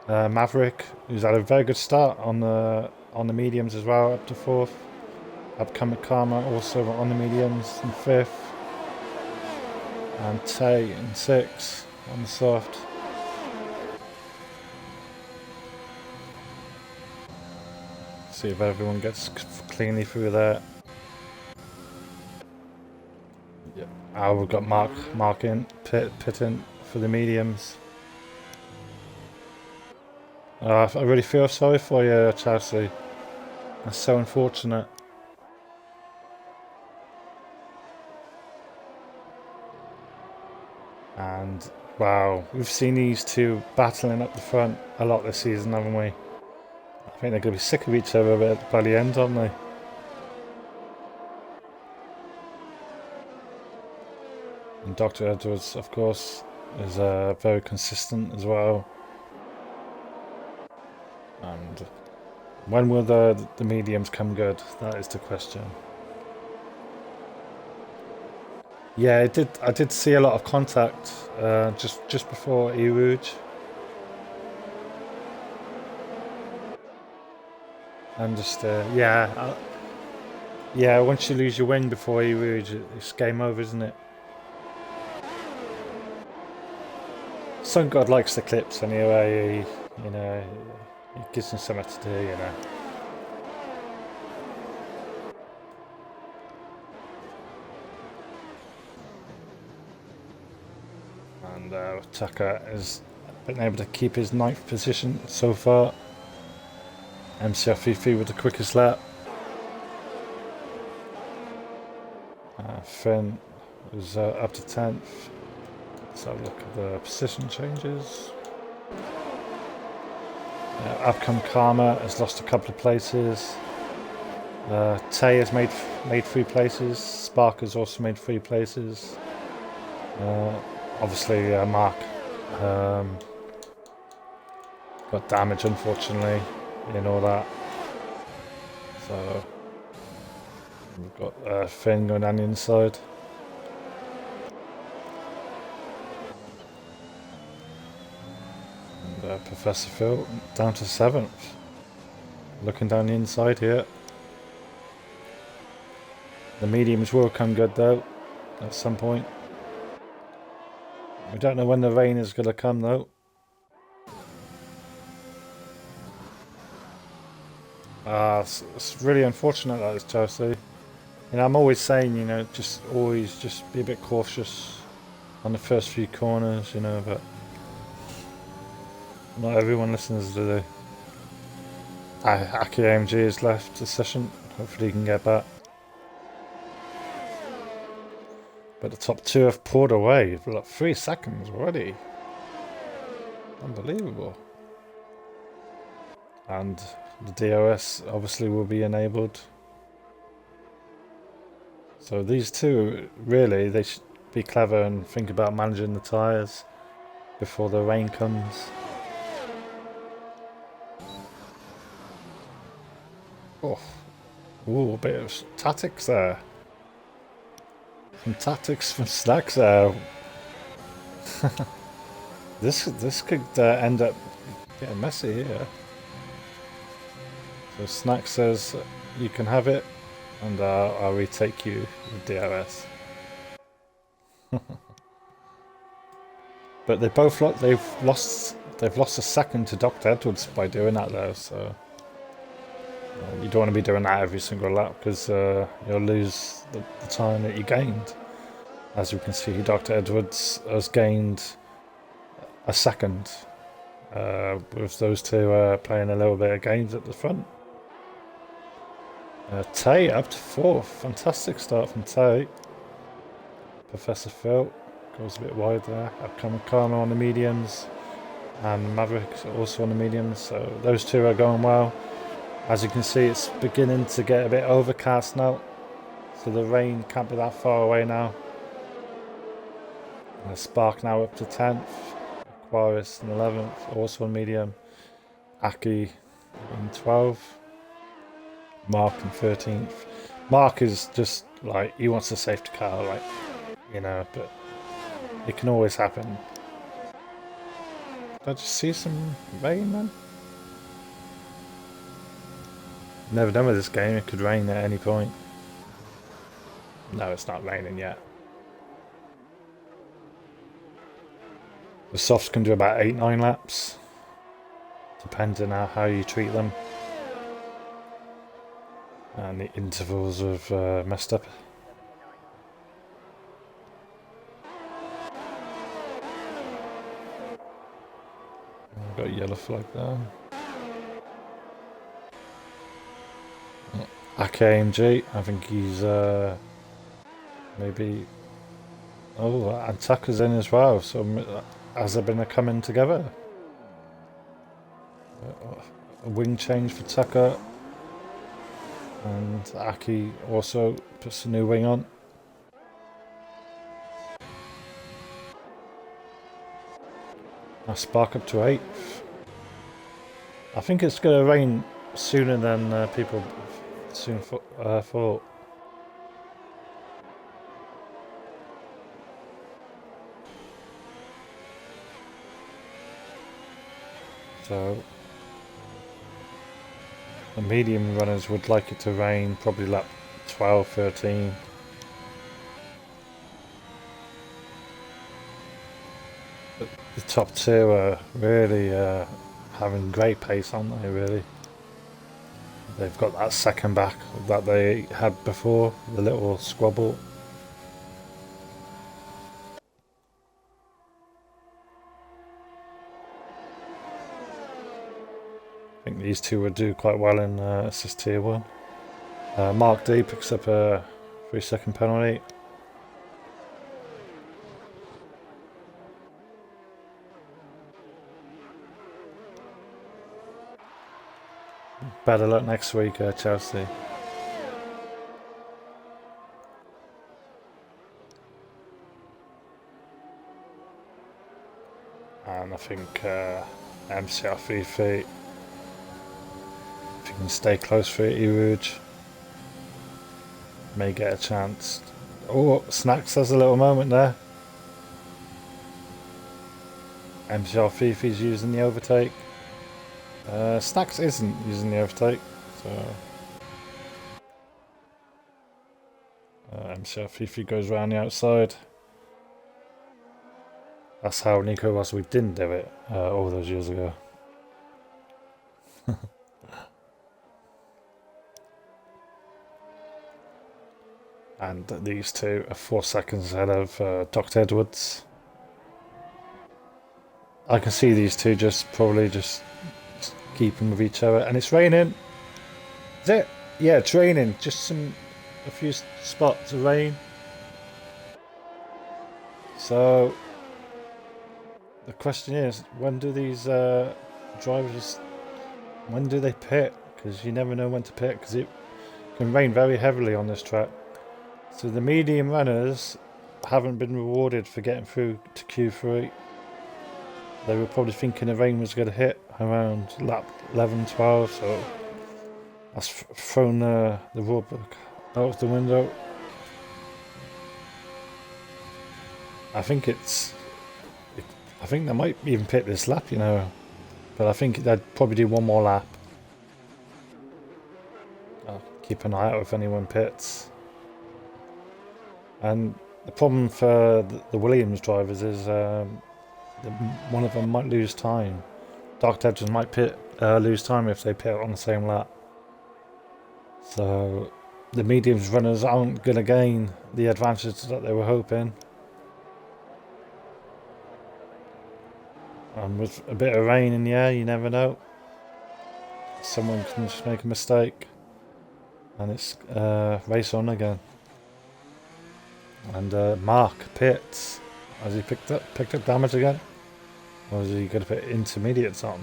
Maverick, who's had a very good start on the mediums as well, up to fourth. Upcoming Karma also on the mediums in fifth, and Tay in sixth on the soft. See if everyone gets cleanly through there. Yeah. We've got Mark in pitting for the mediums. I really feel sorry for you, Chelsea. That's so unfortunate. And wow, we've seen these two battling up the front a lot this season, haven't we? I think they're going to be sick of each other by the end, aren't they? And Dr. Edwards, of course, is very consistent as well. And when will the mediums come good? That is the question. Yeah, I did see a lot of contact just before Erouge. And just yeah, once you lose your wing before Erouge, it's game over, isn't it? Sun God likes the clips anyway. You know, it gives him something to do. You know. And Tucker has been able to keep his 9th position so far. MCR Fifi with the quickest lap. Finn was up to 10th. Let's have a look at the position changes. Upcome Karma has lost a couple of places. Tay has made 3 places. Spark has also made 3 places. Obviously, Mark got damage, unfortunately, in all that. So we've got Finn going down the inside. And Professor Phil down to 7th. Looking down the inside here. The mediums will come good though, at some point. We don't know when the rain is going to come though. It's really unfortunate that is, Chelsea. You know, I'm always saying, you know, just be a bit cautious on the first few corners, you know, but not everyone listens, do they? Aki AMG has left the session. Hopefully he can get back. But the top two have poured away for like 3 seconds already. Unbelievable. And the DRS obviously will be enabled. So these two, really, they should be clever and think about managing the tyres before the rain comes. Oh, ooh, a bit of tactics there. Some tactics from Snacks there. This could end up getting messy here. So Snack says you can have it, and I'll retake you with DRS. But they've lost a second to Dr. Edwards by doing that though. So you don't want to be doing that every single lap because you'll lose the time that you gained. As you can see, Dr. Edwards has gained a second with those two playing a little bit of games at the front. Tay up to 4th. Fantastic start from Tay. Professor Phil goes a bit wide there. Kamikano on the mediums. And Maverick's also on the mediums. So those two are going well. As you can see, it's beginning to get a bit overcast now. So the rain can't be that far away now. And Spark now up to 10th. Aquaris in 11th. Also on medium. Aki in 12th. Mark in 13th. Mark is just like, he wants a safety car, like, you know, but it can always happen. Did I just see some rain then? Never done with this game, it could rain at any point. No, it's not raining yet. The softs can do about 8-9 laps, depending on how you treat them. And the intervals have messed up. I've got a yellow flag there. AKMG, I think he's maybe... Oh, and Tucker's in as well, so has there been a coming together? A wing change for Tucker. And Aki also puts a new wing on. Now Spark up to 8th. I think it's going to rain sooner than people soon thought. So the medium runners would like it to rain probably lap 12, 13. But the top two are really having great pace, aren't they, really? They've got that second back that they had before, the little squabble. I think these two would do quite well in assist tier 1. Mark D picks up a 3-second penalty. Better luck next week, Chelsea. And I think MCR Fifi, if you can stay close for it, Rouge may get a chance. Oh, Snacks has a little moment there. MCR Fifi's using the overtake. Snacks isn't using the overtake, so MCR Fifi goes around the outside. That's how Nico Rosberg didn't do it all those years ago. And these two are 4 seconds ahead of Dr. Edwards. I can see these two just probably just keeping with each other. And it's raining. Is it? Yeah, it's raining. Just a few spots of rain. So the question is, when do these drivers, when do they pit? Because you never know when to pit, because it can rain very heavily on this track. So the medium runners haven't been rewarded for getting through to Q3. They were probably thinking the rain was going to hit around lap 11, 12, so that's thrown the rulebook out of the window. I think they might even pit this lap, you know, but I think they'd probably do one more lap. I'll keep an eye out if anyone pits. And the problem for the Williams drivers is one of them might lose time. Dr. Edwards might lose time if they pit on the same lap. So the mediums runners aren't going to gain the advantage that they were hoping. And with a bit of rain in the air, you never know. Someone can just make a mistake. And it's race on again. And Mark pits. Has he picked up damage again? Or is he going to put intermediates on?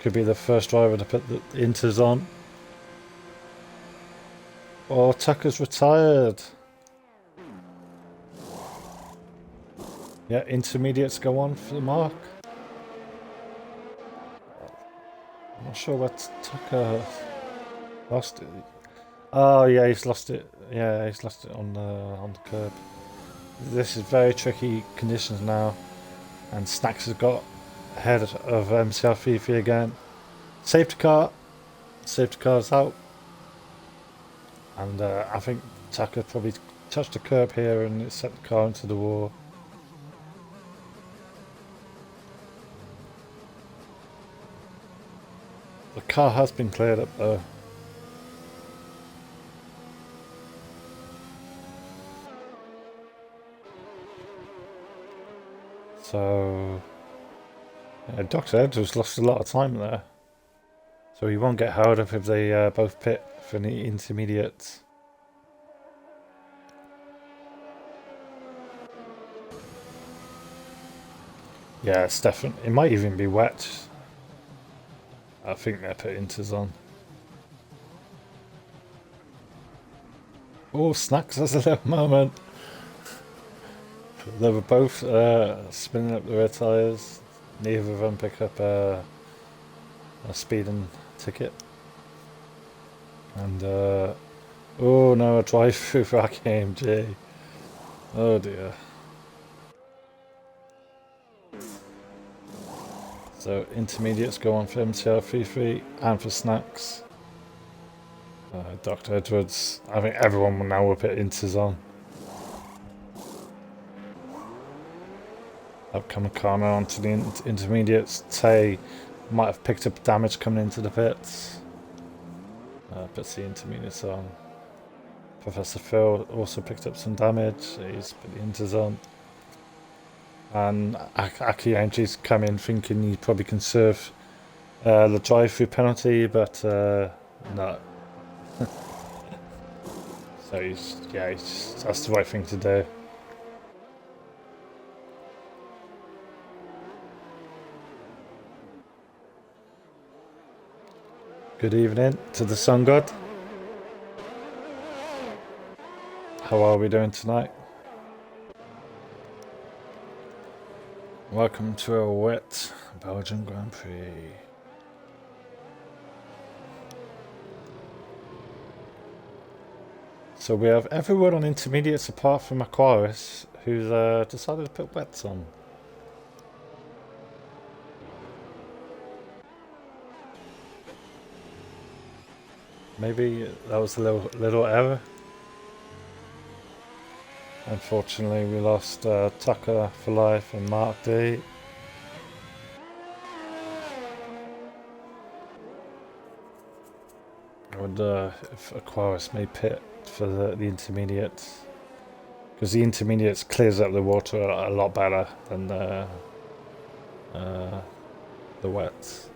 Could be the first driver to put the inters on. Oh, Tucker's retired. Yeah, intermediates go on for the Mark. I'm not sure what Tucker lost it. Oh yeah, he's lost it. Yeah, he's lost it on the curb. This is very tricky conditions now, and Snacks has got ahead of MCR Fifi again. Safety car's out, and I think Tucker probably touched the curb here and it sent the car into the wall. The car has been cleared up though. So yeah, Dr. Edwards lost a lot of time there. So he won't get held up if they both pit for the intermediates. Yeah, it's definitely, it might even be wet. I think they're put inters on. Oh, Snacks has a little moment. They were both spinning up the rear tyres. Neither of them pick up a speeding ticket. And oh no, a drive through for AMG. Oh dear. So intermediates go on for MCR 33 and for Snacks. Dr. Edwards, I think everyone will now put inters on. Upcoming car now onto the intermediates. Tay might have picked up damage coming into the pits. Puts the intermediates on. Professor Phil also picked up some damage. He's put the inters on. And Aki Angie's come in thinking he probably can serve the drive-through penalty, but no. So that's the right thing to do. Good evening to the Sun God. How are we doing tonight? Welcome to a wet Belgian Grand Prix. So we have everyone on intermediates apart from Aquaris, who's decided to put wets on. Maybe that was a little error. Unfortunately, we lost Tucker for life and Mark D. I wonder if Aquaris may pit for the intermediates, because the intermediates clears up the water a lot better than the wets.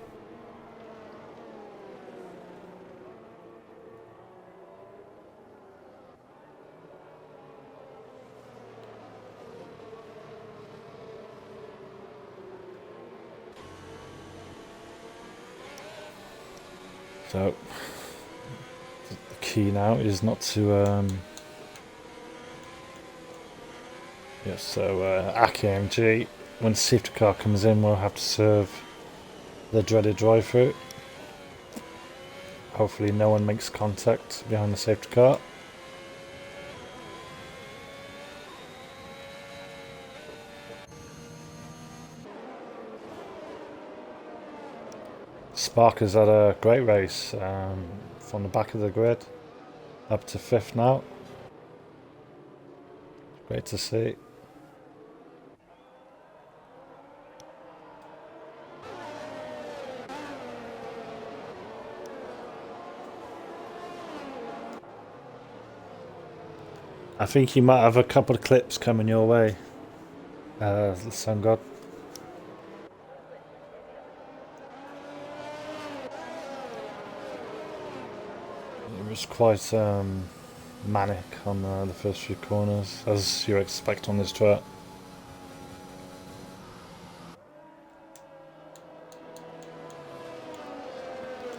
So the key now is not to AKMG, when the safety car comes in, we'll have to serve the dreaded drive-through. Hopefully no one makes contact behind the safety car. Spark has had a great race from the back of the grid up to 5th now. Great to see. I think you might have a couple of clips coming your way, Sun God. It was quite manic on the first few corners, as you expect on this track.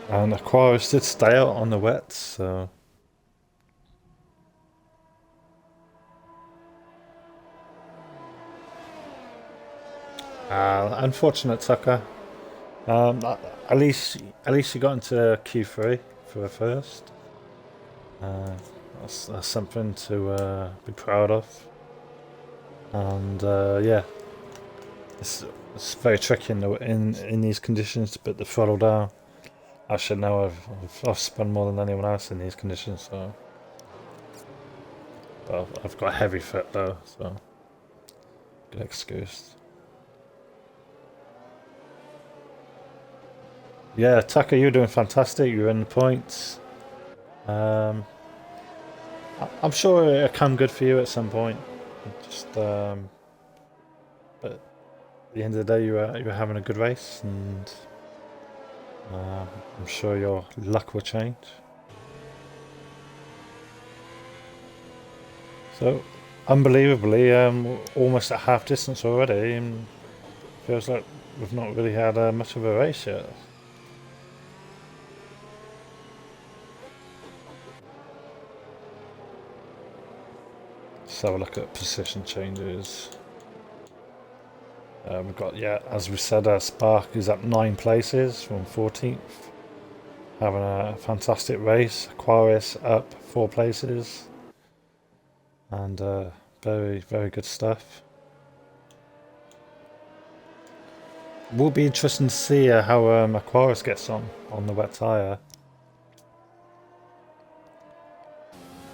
And Aquaris did stay out on the wets, so... unfortunate, Tucker. At least you got into Q3 for a first. That's something to be proud of. And yeah, it's very tricky in these conditions to put the throttle down. I should know I've spun more than anyone else in these conditions, so. But I've got a heavy foot though, so good excuse. Yeah, Tucker, you're doing fantastic. You're in the points. I'm sure it'll come good for you at some point. Just, but at the end of the day, you're having a good race, and I'm sure your luck will change. So, unbelievably, almost at half distance already, and feels like we've not really had much of a race yet. Let's have a look at position changes. We've got, yeah, as we said, Spark is up 9 places from 14th. Having a fantastic race. Aquaris up 4 places. And very, very good stuff. Will be interesting to see how Aquaris gets on the wet tyre.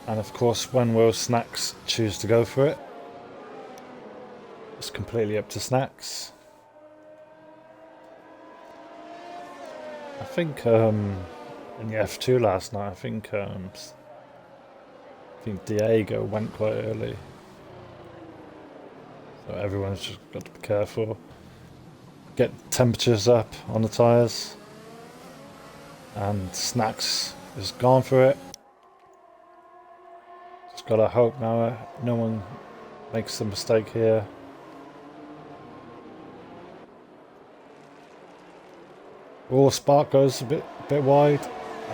And of course, when will Snacks choose to go for it? It's completely up to Snacks. I think in the F2 last night, I think Diego went quite early. So everyone's just got to be careful. Get temperatures up on the tyres. And Snacks has gone for it. Just gotta hope now no one makes a mistake here. Spark goes a bit wide,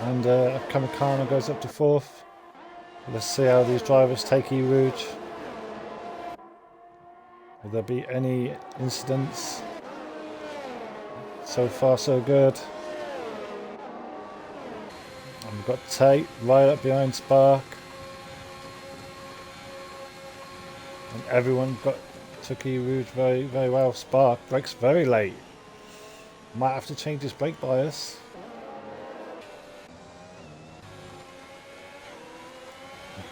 and Kamikana goes up to 4th. Let's see how these drivers take Rouge. Will there be any incidents? So far, so good. And we've got Tate right up behind Spark. And everyone took Rouge very, very well. Spark brakes very late. Might have to change his brake bias.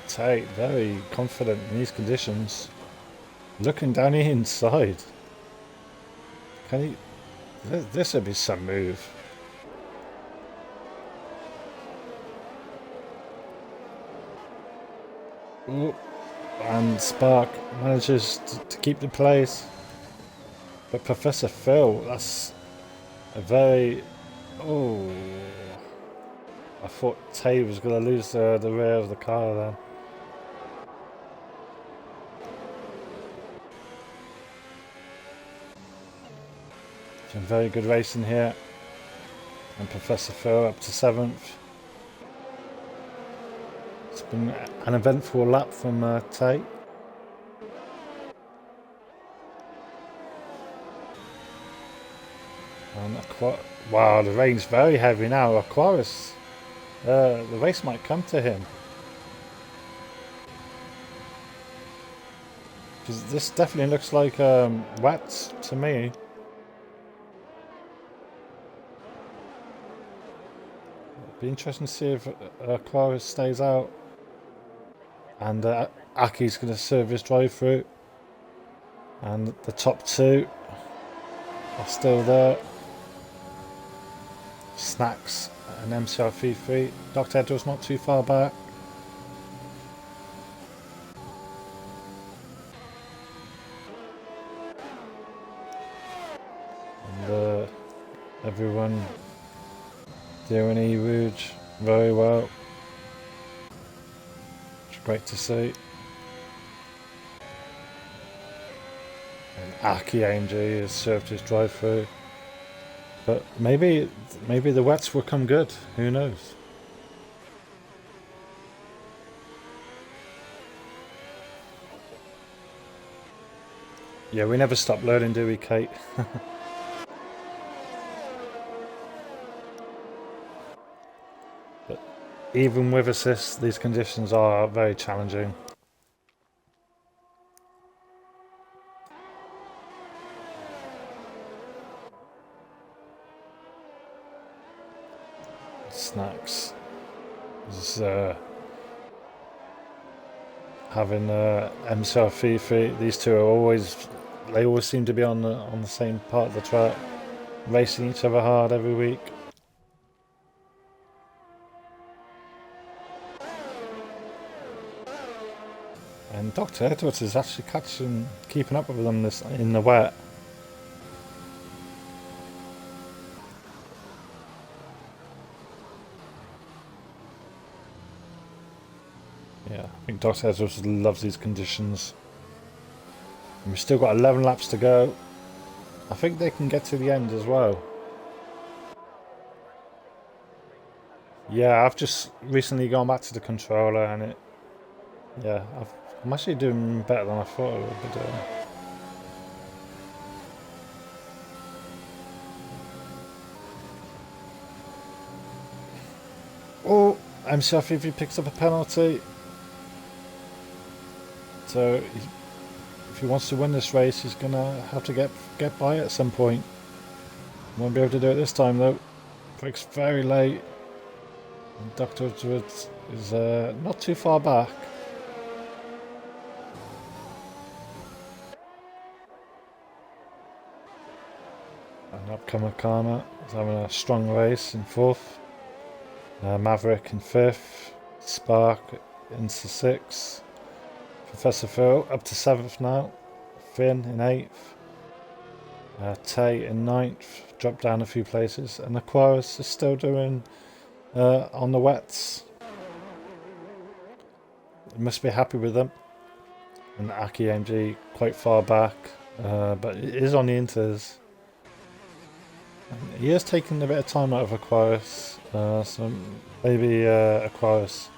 Tate very confident in these conditions. Looking down the inside. Can he? This would be some move. Ooh. And Spark manages to keep the place. But Professor Phil, that's A very... Oh... I thought Tay was going to lose the rear of the car then. Some very good racing here. And Professor Phil up to 7th. It's been an eventful lap from Tay. And wow, the rain's very heavy now. Aquaris, the race might come to him. Because this definitely looks like wet to me. Be interesting to see if Aquaris stays out. And Aki's going to serve his drive-through. And the top 2 are still there. Snacks and MCR33. Dr. Edwards not too far back. And everyone doing E-Rouge very well. It's great to see. And Aki AMG has served his drive-through. But maybe the wets will come good. Who knows? Yeah, we never stop learning, do we, Kate? But even with assists, these conditions are very challenging. Snacks is having MCR Fifi. These two are they always seem to be on the same part of the track, racing each other hard every week. And Dr. Edwards is actually keeping up with them in the wet. Yeah, I think Dr. Edwards loves these conditions. And we've still got 11 laps to go. I think they can get to the end as well. Yeah, I've just recently gone back to the controller and I'm actually doing better than I thought I would be doing. Oh, MCR if he picks up a penalty. So if he wants to win this race, he's gonna have to get by at some point. Won't be able to do it this time though. Breaks very late. And Dr. Edwards is not too far back. And upcomer Karma is having a strong race in 4th. Maverick in 5th. Spark into 6th. Professor Phil up to 7th now. Finn in 8th. Tay in 9th. Dropped down a few places. And Aquaris is still doing on the wets. You must be happy with them. And Aki AMG quite far back. But it is on the inters. And he is taking a bit of time out of Aquaris. So maybe Aquaris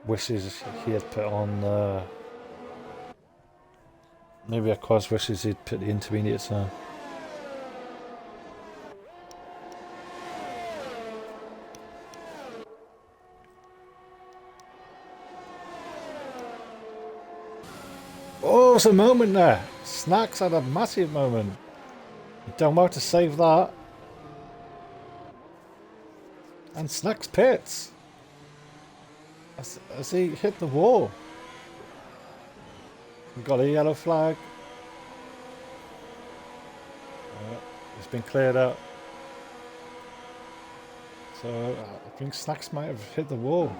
wishes he had put on... maybe Aquaris wishes he'd put the intermediates on. Oh, it's a moment there. Snacks had a massive moment. He done well to save that. And Snacks pits. As he hit the wall. We've got a yellow flag. It's been cleared up. So I think Snacks might have hit the wall.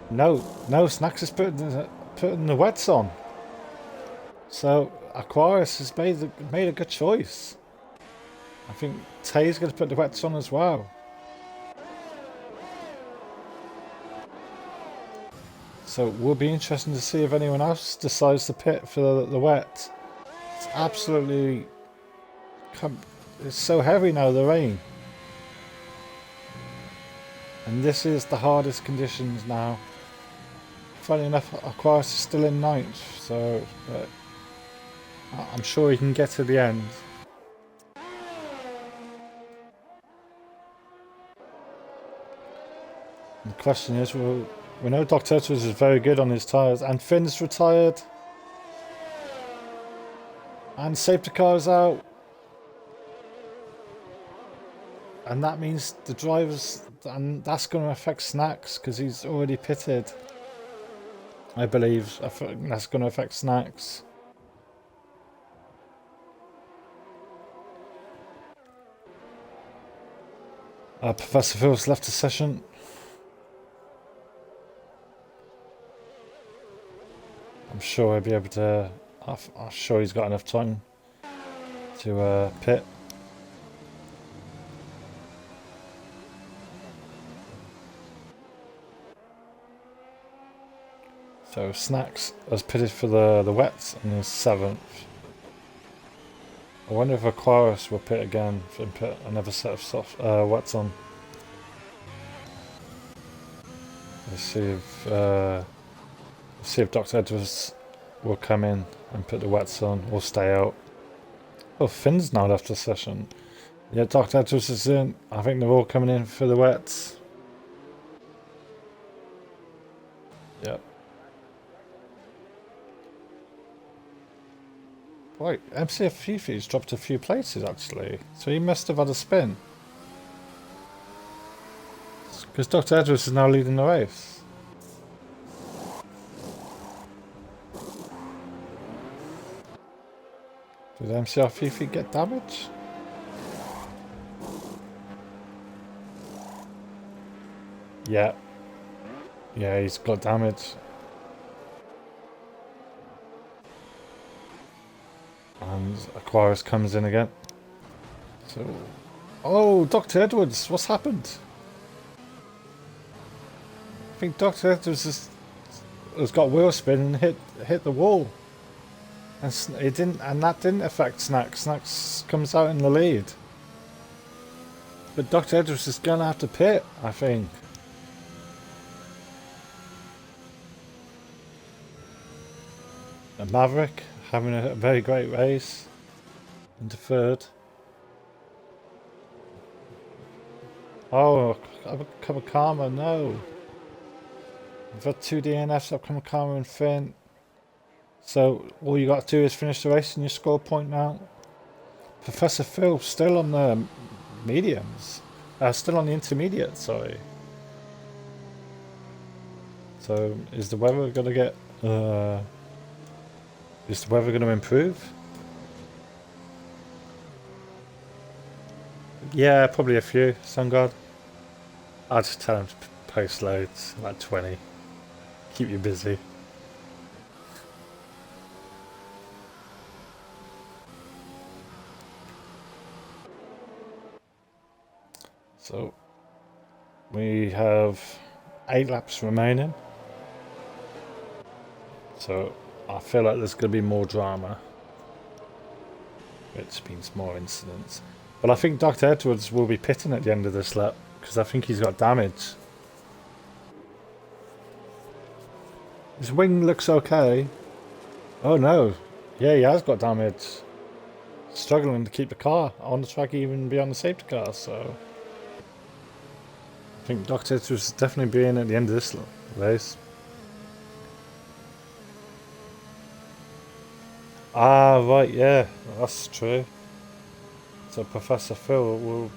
No, Snacks is putting the wets on. So Aquaris has made a good choice. I think Tay's going to put the wets on as well. So it will be interesting to see if anyone else decides to pit for the wet. It's absolutely... It's so heavy now, the rain. And this is the hardest conditions now. Funny enough, Aquaris is still in 9th, so... But I'm sure he can get to the end. And the question is, well, we know Dr. Edwards is very good on his tyres, and Finn's retired. And safety car is out. And that means the drivers, and that's going to affect Snacks, because he's already pitted. I believe that's going to affect Snacks. Professor Phil's left the session. I'm sure he'll be able to... I'm sure he's got enough time to pit. So Snacks has pitted for the wets and is 7th. I wonder if Aquaris will pit again and put another set of wets on. Let's see if Dr. Edwards will come in and put the wets on or stay out. Oh, Finn's now left the session. Yeah, Dr. Edwards is in. I think they're all coming in for the wets. Yep. Wait, MCF Fifi's dropped a few places actually, so he must have had a spin. Because Dr. Edwards is now leading the race. Did MCR Fifi get damage? Yeah. Yeah, he's got damage. And Aquaris comes in again. So, oh, Dr. Edwards, what's happened? I think Dr. Edwards has got wheel spin and hit the wall, and that didn't affect Snacks. Snacks comes out in the lead, but Dr. Edwards is gonna have to pit, I think. And Maverick having a very great race into 3rd. Oh, Karma, no. We've got 2 DNFs up, Karma and Finn. So all you got to do is finish the race and you score a point now. Professor Phil still on the mediums. Still on the intermediate, sorry. So is the weather going to get... is the weather going to improve? Yeah, probably a few. Sun God. I'll just tell him to post loads, like 20. Keep you busy. So we have 8 laps remaining. So I feel like there's going to be more drama, which means more incidents. But I think Dr. Edwards will be pitting at the end of this lap, because I think he's got damage. His wing looks okay. Oh no. Yeah, he has got damage. Struggling to keep the car on the track, even beyond the safety car, so... I think Dr. Edwards will definitely be in at the end of this race. Ah, right, yeah, that's true. So Professor Phil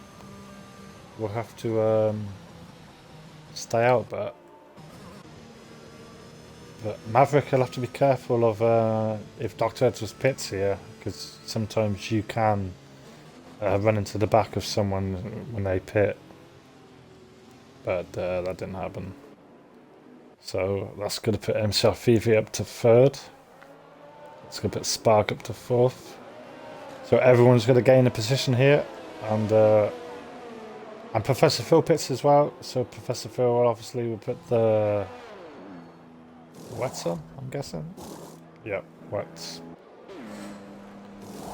will have to stay out, but Maverick will have to be careful of if Dr. Edwards pits here, because sometimes you can run into the back of someone when they pit. But that didn't happen. So that's going to put himself Fifi up to 3rd. It's going to put Spark up to 4th. So everyone's going to gain a position here. and Professor Phil pits as well. So Professor Phil obviously will put the wets on, I'm guessing. Yep, wets.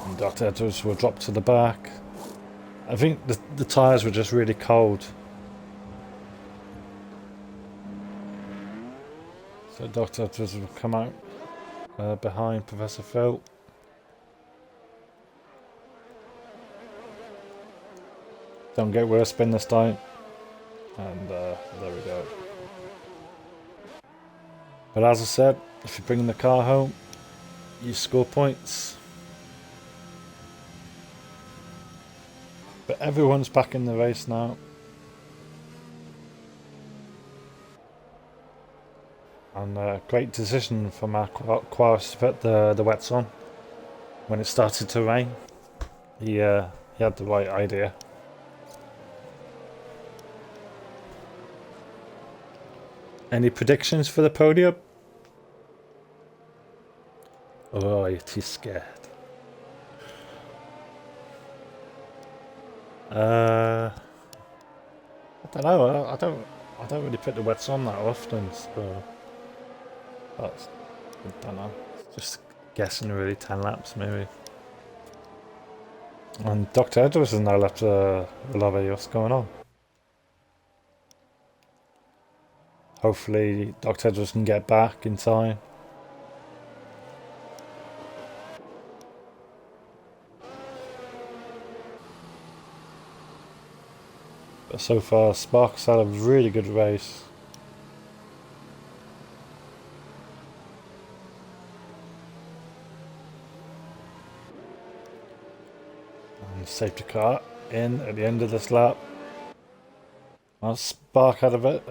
And Dr. Edwards will drop to the back. I think the tyres were just really cold. So Dr. Edwards will come out behind Professor Phil. Don't get worse spin this time. And there we go. But as I said, if you bring the car home, you score points. But everyone's back in the race now. And great decision from Aquaris to put the wets on when it started to rain. He had the right idea. Any predictions for the podium? Oh, you're scared. I don't know. I don't really put the wets on that often, so that's, I don't know. Just guessing really. 10 laps maybe. And Dr. Edwards is now left with what's going on. Hopefully Dr. Edwards can get back in time. But so far Spark's had a really good race. And safety car in at the end of this lap. Well, Spark had a bit,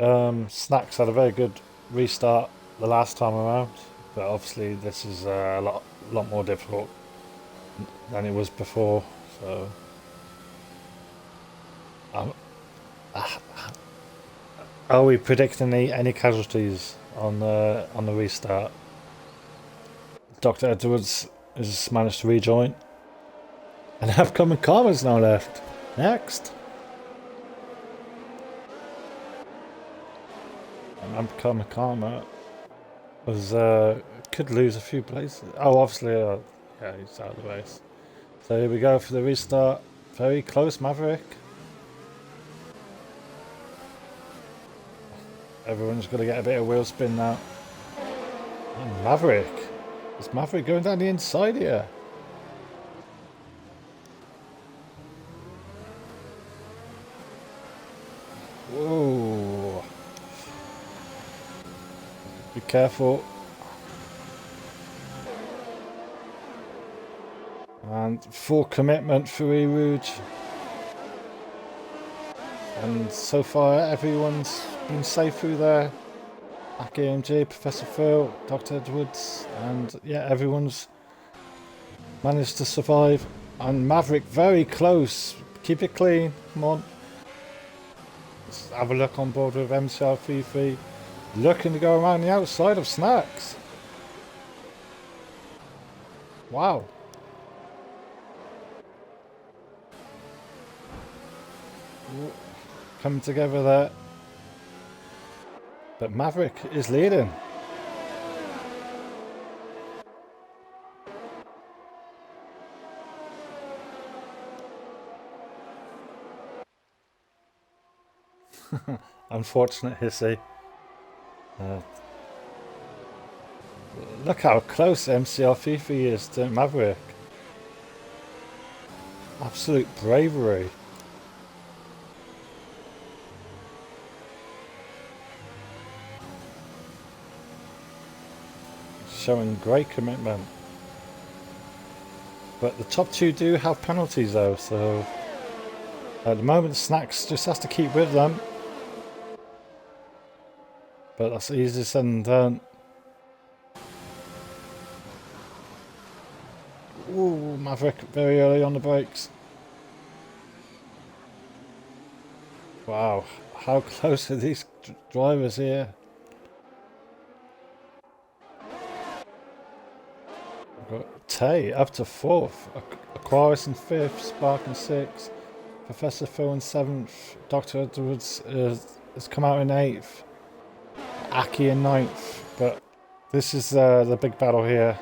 Snacks had a very good restart the last time around, but obviously this is a lot more difficult than it was before. So, are we predicting any casualties on the restart? Dr. Edwards has managed to rejoin, and Upcoming Karma's now left. Next. Upcoming Karma was could lose a few places. Oh, obviously, yeah, he's out of the race. So here we go for the restart. Very close, Maverick. Everyone's got to get a bit of wheel spin now. And Maverick. Is Maverick going down the inside here? Whoa. Be careful. And full commitment for E-Rouge. And so far everyone's been safe through there. AMG, Professor Phil, Dr. Edwards, and yeah, everyone's managed to survive. And Maverick very close. Keep it clean. Come on. Let's have a look on board with MCR Fifi. Looking to go around the outside of Snacks. Wow. Coming together there. But Maverick is leading. Unfortunate hissy. Look how close MCR Fifi is to Maverick. Absolute bravery. Showing great commitment. But the top two do have penalties though, so at the moment Snacks just has to keep with them. But that's easier said than done. Ooh, Maverick very early on the brakes. Wow, how close are these drivers here? We've got Tay up to 4th, Aquaris in 5th, Spark in 6th, Professor Phil in 7th. Dr. Edwards has come out in 8th. Aki in 9th. But this is the big battle here.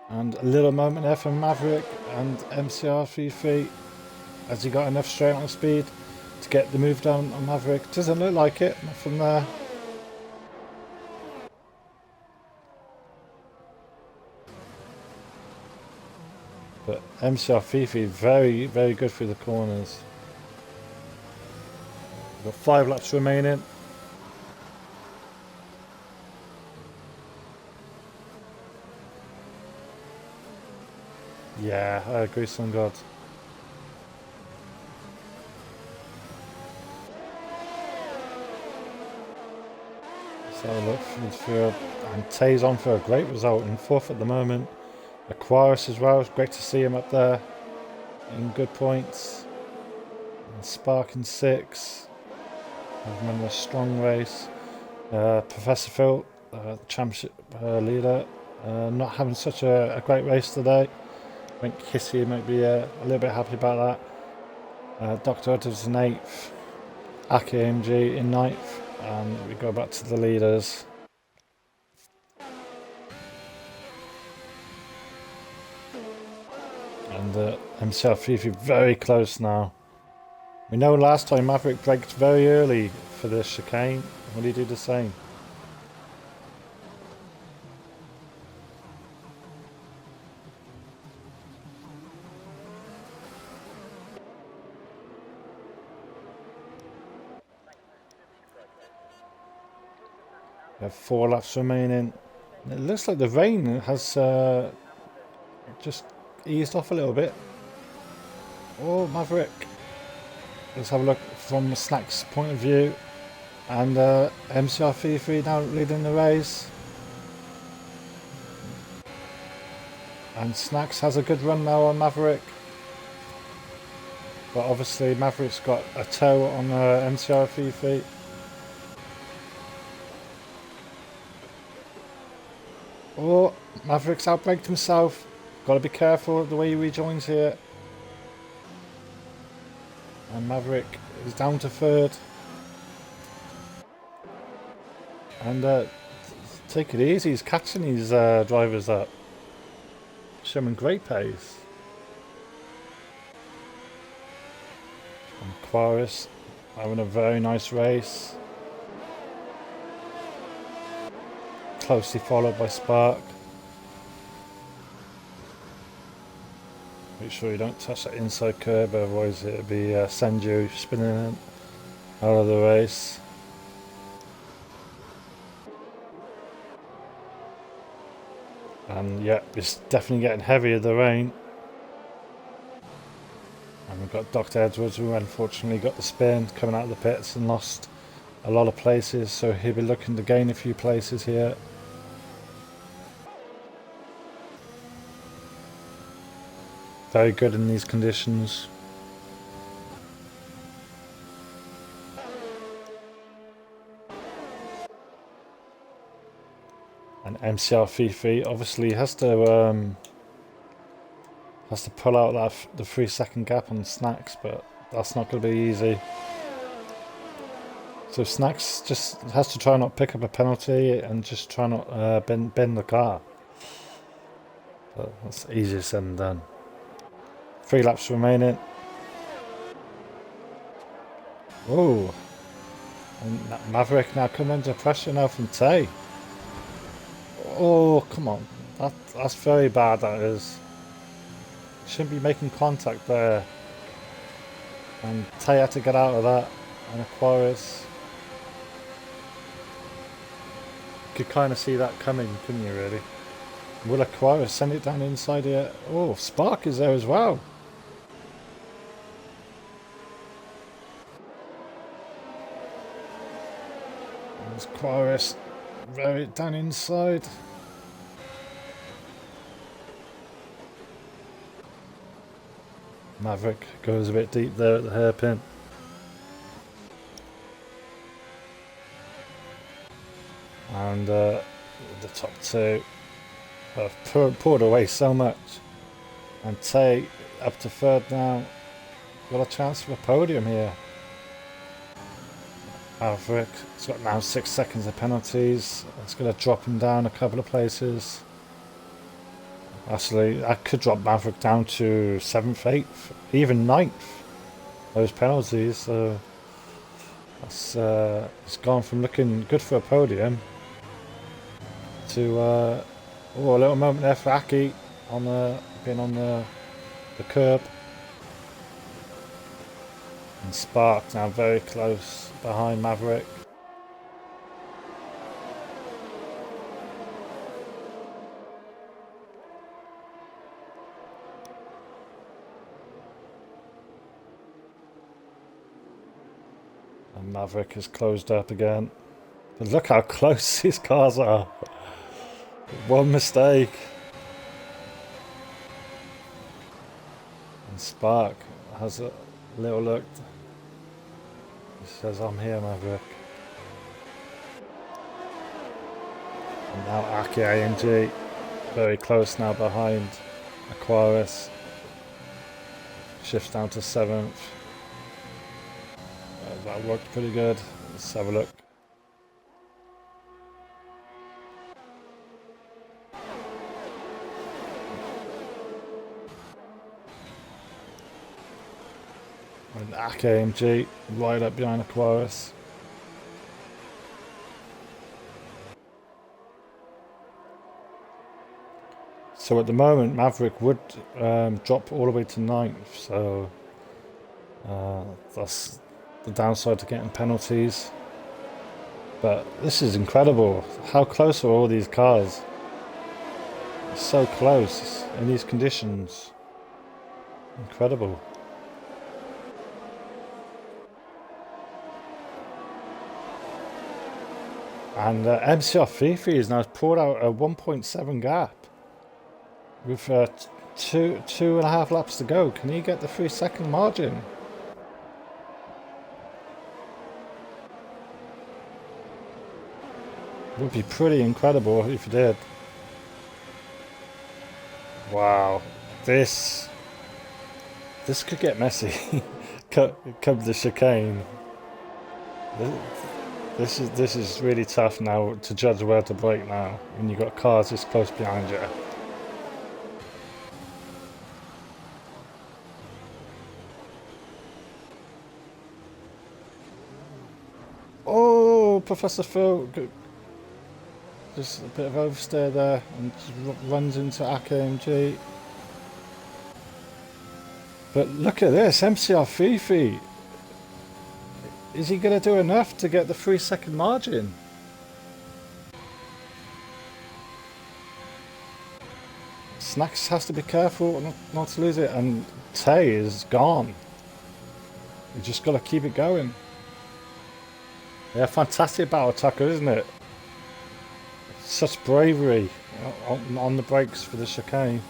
And a little moment there from Maverick and MCR 33 as he got enough straight on speed to get the move down on Maverick. Doesn't look like it from there. But MCR Fifi very, very good through the corners. We've got 5 laps remaining. Yeah, I agree, Sun God. So look for the field, and Tay's on for a great result in 4th at the moment. Aquaris as well, it's great to see him up there in good points. And Spark in 6. I've run a strong race. Professor Phil, the championship leader, not having such a great race today. I think Kissy might be a little bit happy about that. Dr. Edwards in 8th. Aki AMG in 9th. And we go back to the leaders. And MCR Fifi very close now. We know last time Maverick braked very early for this chicane. Will he do the same? We have 4 laps remaining. It looks like the rain has just eased off a little bit. Oh, Maverick. Let's have a look from the Snacks point of view. And MCR 33 now leading the race. And Snacks has a good run now on Maverick. But obviously Maverick's got a toe on MCR 33. Oh, Maverick's outbraked himself. Got to be careful of the way he rejoins here. And Maverick is down to 3rd. And take it easy, he's catching these drivers up. Showing great pace. And Aquaris having a very nice race. Closely followed by Spark. Make sure you don't touch that inside curb, otherwise it'll be send you spinning out of the race. And yeah, it's definitely getting heavier, the rain. And we've got Dr. Edwards, who unfortunately got the spin coming out of the pits and lost a lot of places, so he'll be looking to gain a few places here. Very good in these conditions. And MCR Fifi obviously has to pull out the 3-second gap on Snacks, but that's not going to be easy. So Snacks just has to try not pick up a penalty and just try not bend the car. But that's easier said than done. 3 laps remaining. Oh, and Maverick now coming under pressure now from Tay. Oh, come on. That's very bad, that is. Shouldn't be making contact there. And Tay had to get out of that. And Aquaris. You could kind of see that coming, couldn't you, really? Will Aquaris send it down inside here? Oh, Spark is there as well. There's Aquaris very down inside. Maverick goes a bit deep there at the hairpin. And the top 2 have poured away so much. And Tay up to third now. Got a chance for a podium here. Maverick's got now 6 seconds of penalties. It's going to drop him down a couple of places. Actually, that could drop Maverick down to 7th, 8th, even 9th. Those penalties. So that's it's gone from looking good for a podium to a little moment there for Aki on being on the curb. And Spark now very close behind Maverick. And Maverick is closed up again. But look how close these cars are. One mistake. And Spark has a little look. He says, I'm here, Maverick. And now Aki ING very close now behind Aquaris. Shifts down to 7th. That worked pretty good. Let's have a look. And AKMG right up behind Aquaris. So at the moment Maverick would drop all the way to 9th, so that's the downside to getting penalties. But this is incredible. How close are all these cars? It's so close in these conditions. Incredible. And MCR Fifi is now pulled out a 1.7 gap with 2.5 laps to go. Can he get the 3-second margin? Would be pretty incredible if he did. Wow, this could get messy. Come the chicane. This is really tough now to judge where to brake now when you've got cars this close behind you. Oh, Professor Phil. Just a bit of oversteer there and just runs into AKMG. But look at this, MCR Fifi. Is he going to do enough to get the 3-second margin? Snacks has to be careful not to lose it, and Tay is gone. You just got to keep it going. Yeah, fantastic battle tackle, isn't it? Such bravery on the brakes for the chicane.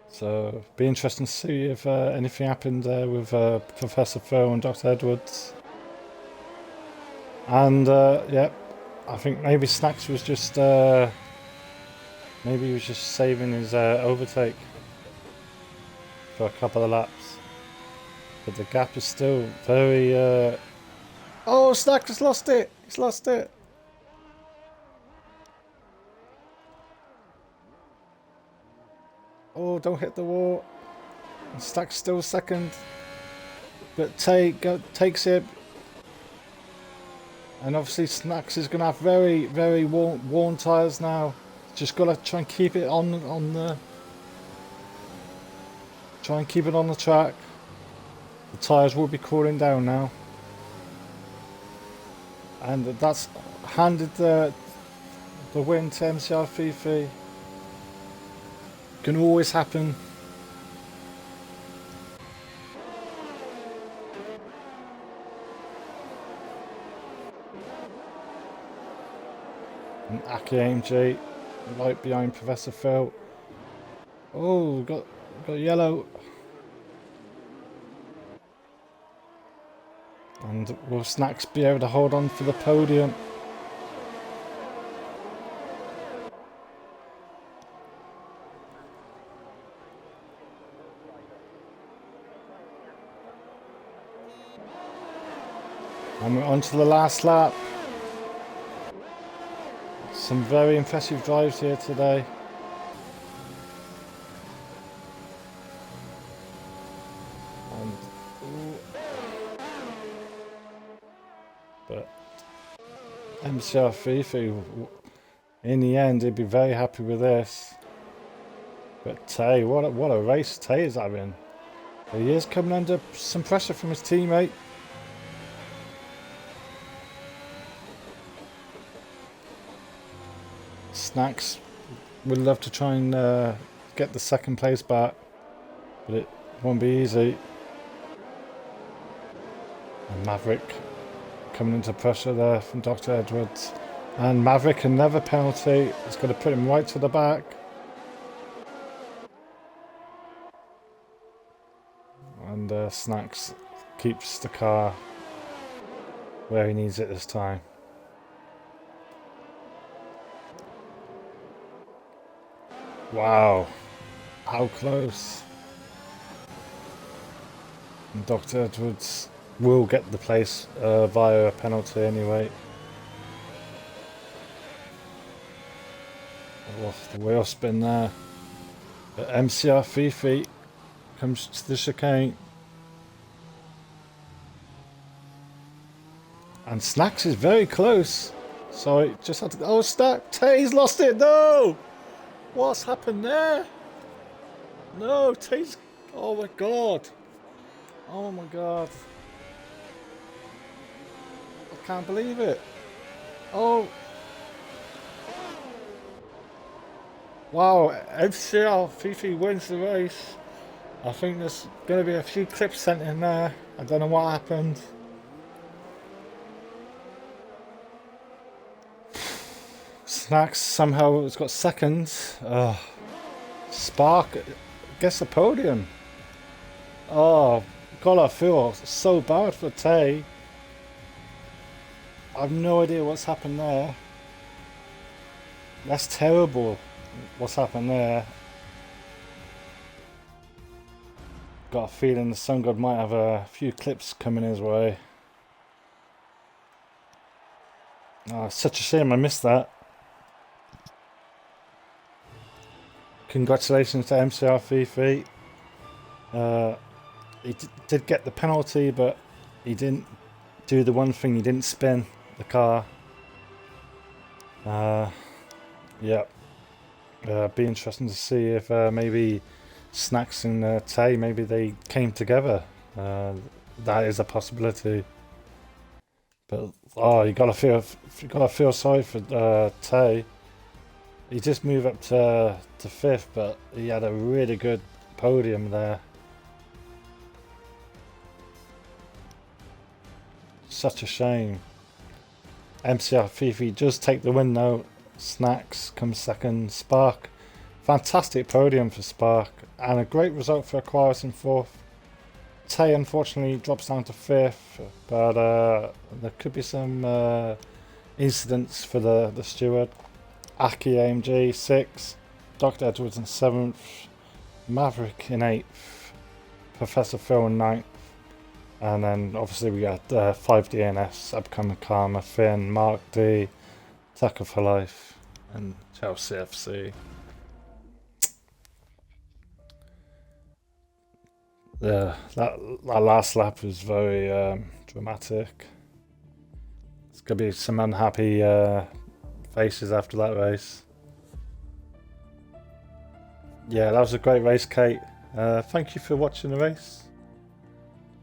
So, be interesting to see if anything happened there with Professor Phil and Dr. Edwards. And yeah, I think maybe Snacks was just maybe he was just saving his overtake for a couple of laps. But the gap is still very. Oh, Snacks has lost it! He's lost it! Oh, don't hit the wall. Stack's still second. But takes it. And obviously Snacks is going to have very, very worn tyres now. Just got to try and keep it on the... Try and keep it on the track. The tyres will be cooling down now. And that's handed the win to MCR Fifi. Can always happen. And Aki AMG right behind Professor Phil. Oh, got yellow. And will Snacks be able to hold on for the podium? And we're on to the last lap. Some very impressive drives here today. But MCR Fifi, in the end, he'd be very happy with this. But Tay, what a race Tay is having. He is coming under some pressure from his teammate. Snacks would love to try and get the second place back, but it won't be easy. And Maverick coming into pressure there from Dr. Edwards. And Maverick, another penalty. It's going to put him right to the back. And Snacks keeps the car where he needs it this time. Wow, how close. And Dr. Edwards will get the place via a penalty anyway. Oh, the wheel spin there. But MCR Fifi comes to the chicane. And Snacks is very close. Sorry, just had to... Oh, Tay's lost it! No! What's happened there? No, Tay's... Oh my god. Oh my god. I can't believe it. Oh. Wow, MCR Fifi wins the race. I think there's going to be a few clips sent in there. I don't know what happened. Snacks somehow has got second. Spark gets the podium. Oh, God, I feel so bad for Tay. I've no idea what's happened there. That's terrible. What's happened there? Got a feeling the Sun God might have a few clips coming his way. Oh, such a shame I missed that. Congratulations to MCR Fifi. He did get the penalty, but he didn't do the one thing, he didn't spin the car. Yeah. Be interesting to see if maybe Snacks and Tay, maybe they came together. That is a possibility. But oh, you gotta feel sorry for Tay. He just moved up to fifth, but he had a really good podium there. Such a shame. MCR Fifi does take the win though. Snacks comes second. Spark, fantastic podium for Spark, and a great result for Aquaris in fourth. Tay unfortunately drops down to fifth, but there could be some incidents for the steward. Aki AMG 6th, Dr. Edwards in 7th, Maverick in 8th, Professor Phil in 9th, and then obviously we got 5 DNFs, Upcoming Karma, Finn, Mark D, Tucker for Life, and Chelsea FC. Yeah, that last lap was very dramatic. It's going to be some unhappy faces after that race. Yeah, that was a great race, Kate. Thank you for watching the race.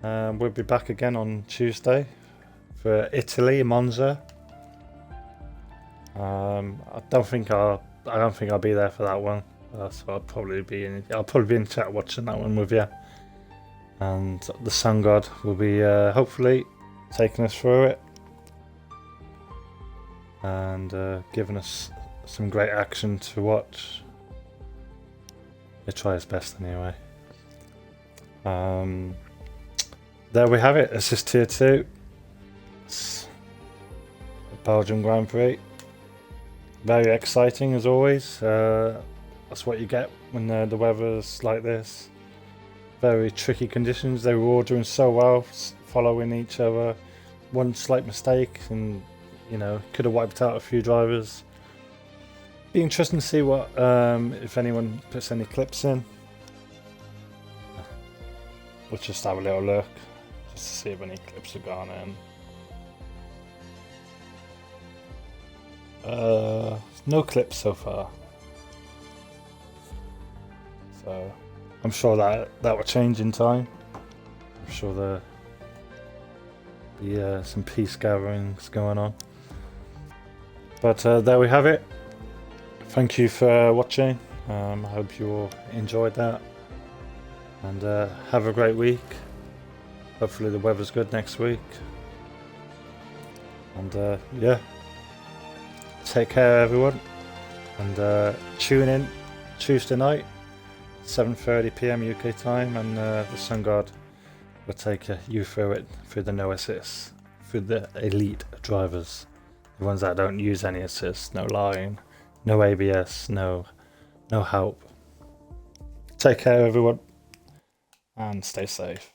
We'll be back again on Tuesday for Italy, Monza. I don't think I'll be there for that one. So I'll probably be in chat watching that one with you. And the Sun God will be hopefully taking us through it and giving us some great action to watch. He'll try his best anyway. There we have it. This is Tier 2. It's the Belgium Grand Prix. Very exciting as always. That's what you get when the weather's like this. Very tricky conditions. They were all doing so well, following each other. one slight mistake, and you know, could have wiped out a few drivers. Be interesting to see what if anyone puts any clips in. We'll just have a little look just to see if any clips have gone in. No clips so far, so I'm sure that will change in time. I'm sure there'll be some peace gatherings going on. But there we have it. Thank you for watching. I hope you all enjoyed that, and have a great week. Hopefully the weather's good next week, and yeah, take care everyone, and tune in Tuesday night 7:30 PM UK time, and the Sun God will take you through it, through the no assist, through the elite drivers, the ones that don't use any assist, no line, no ABS, no help. Take care everyone, and stay safe.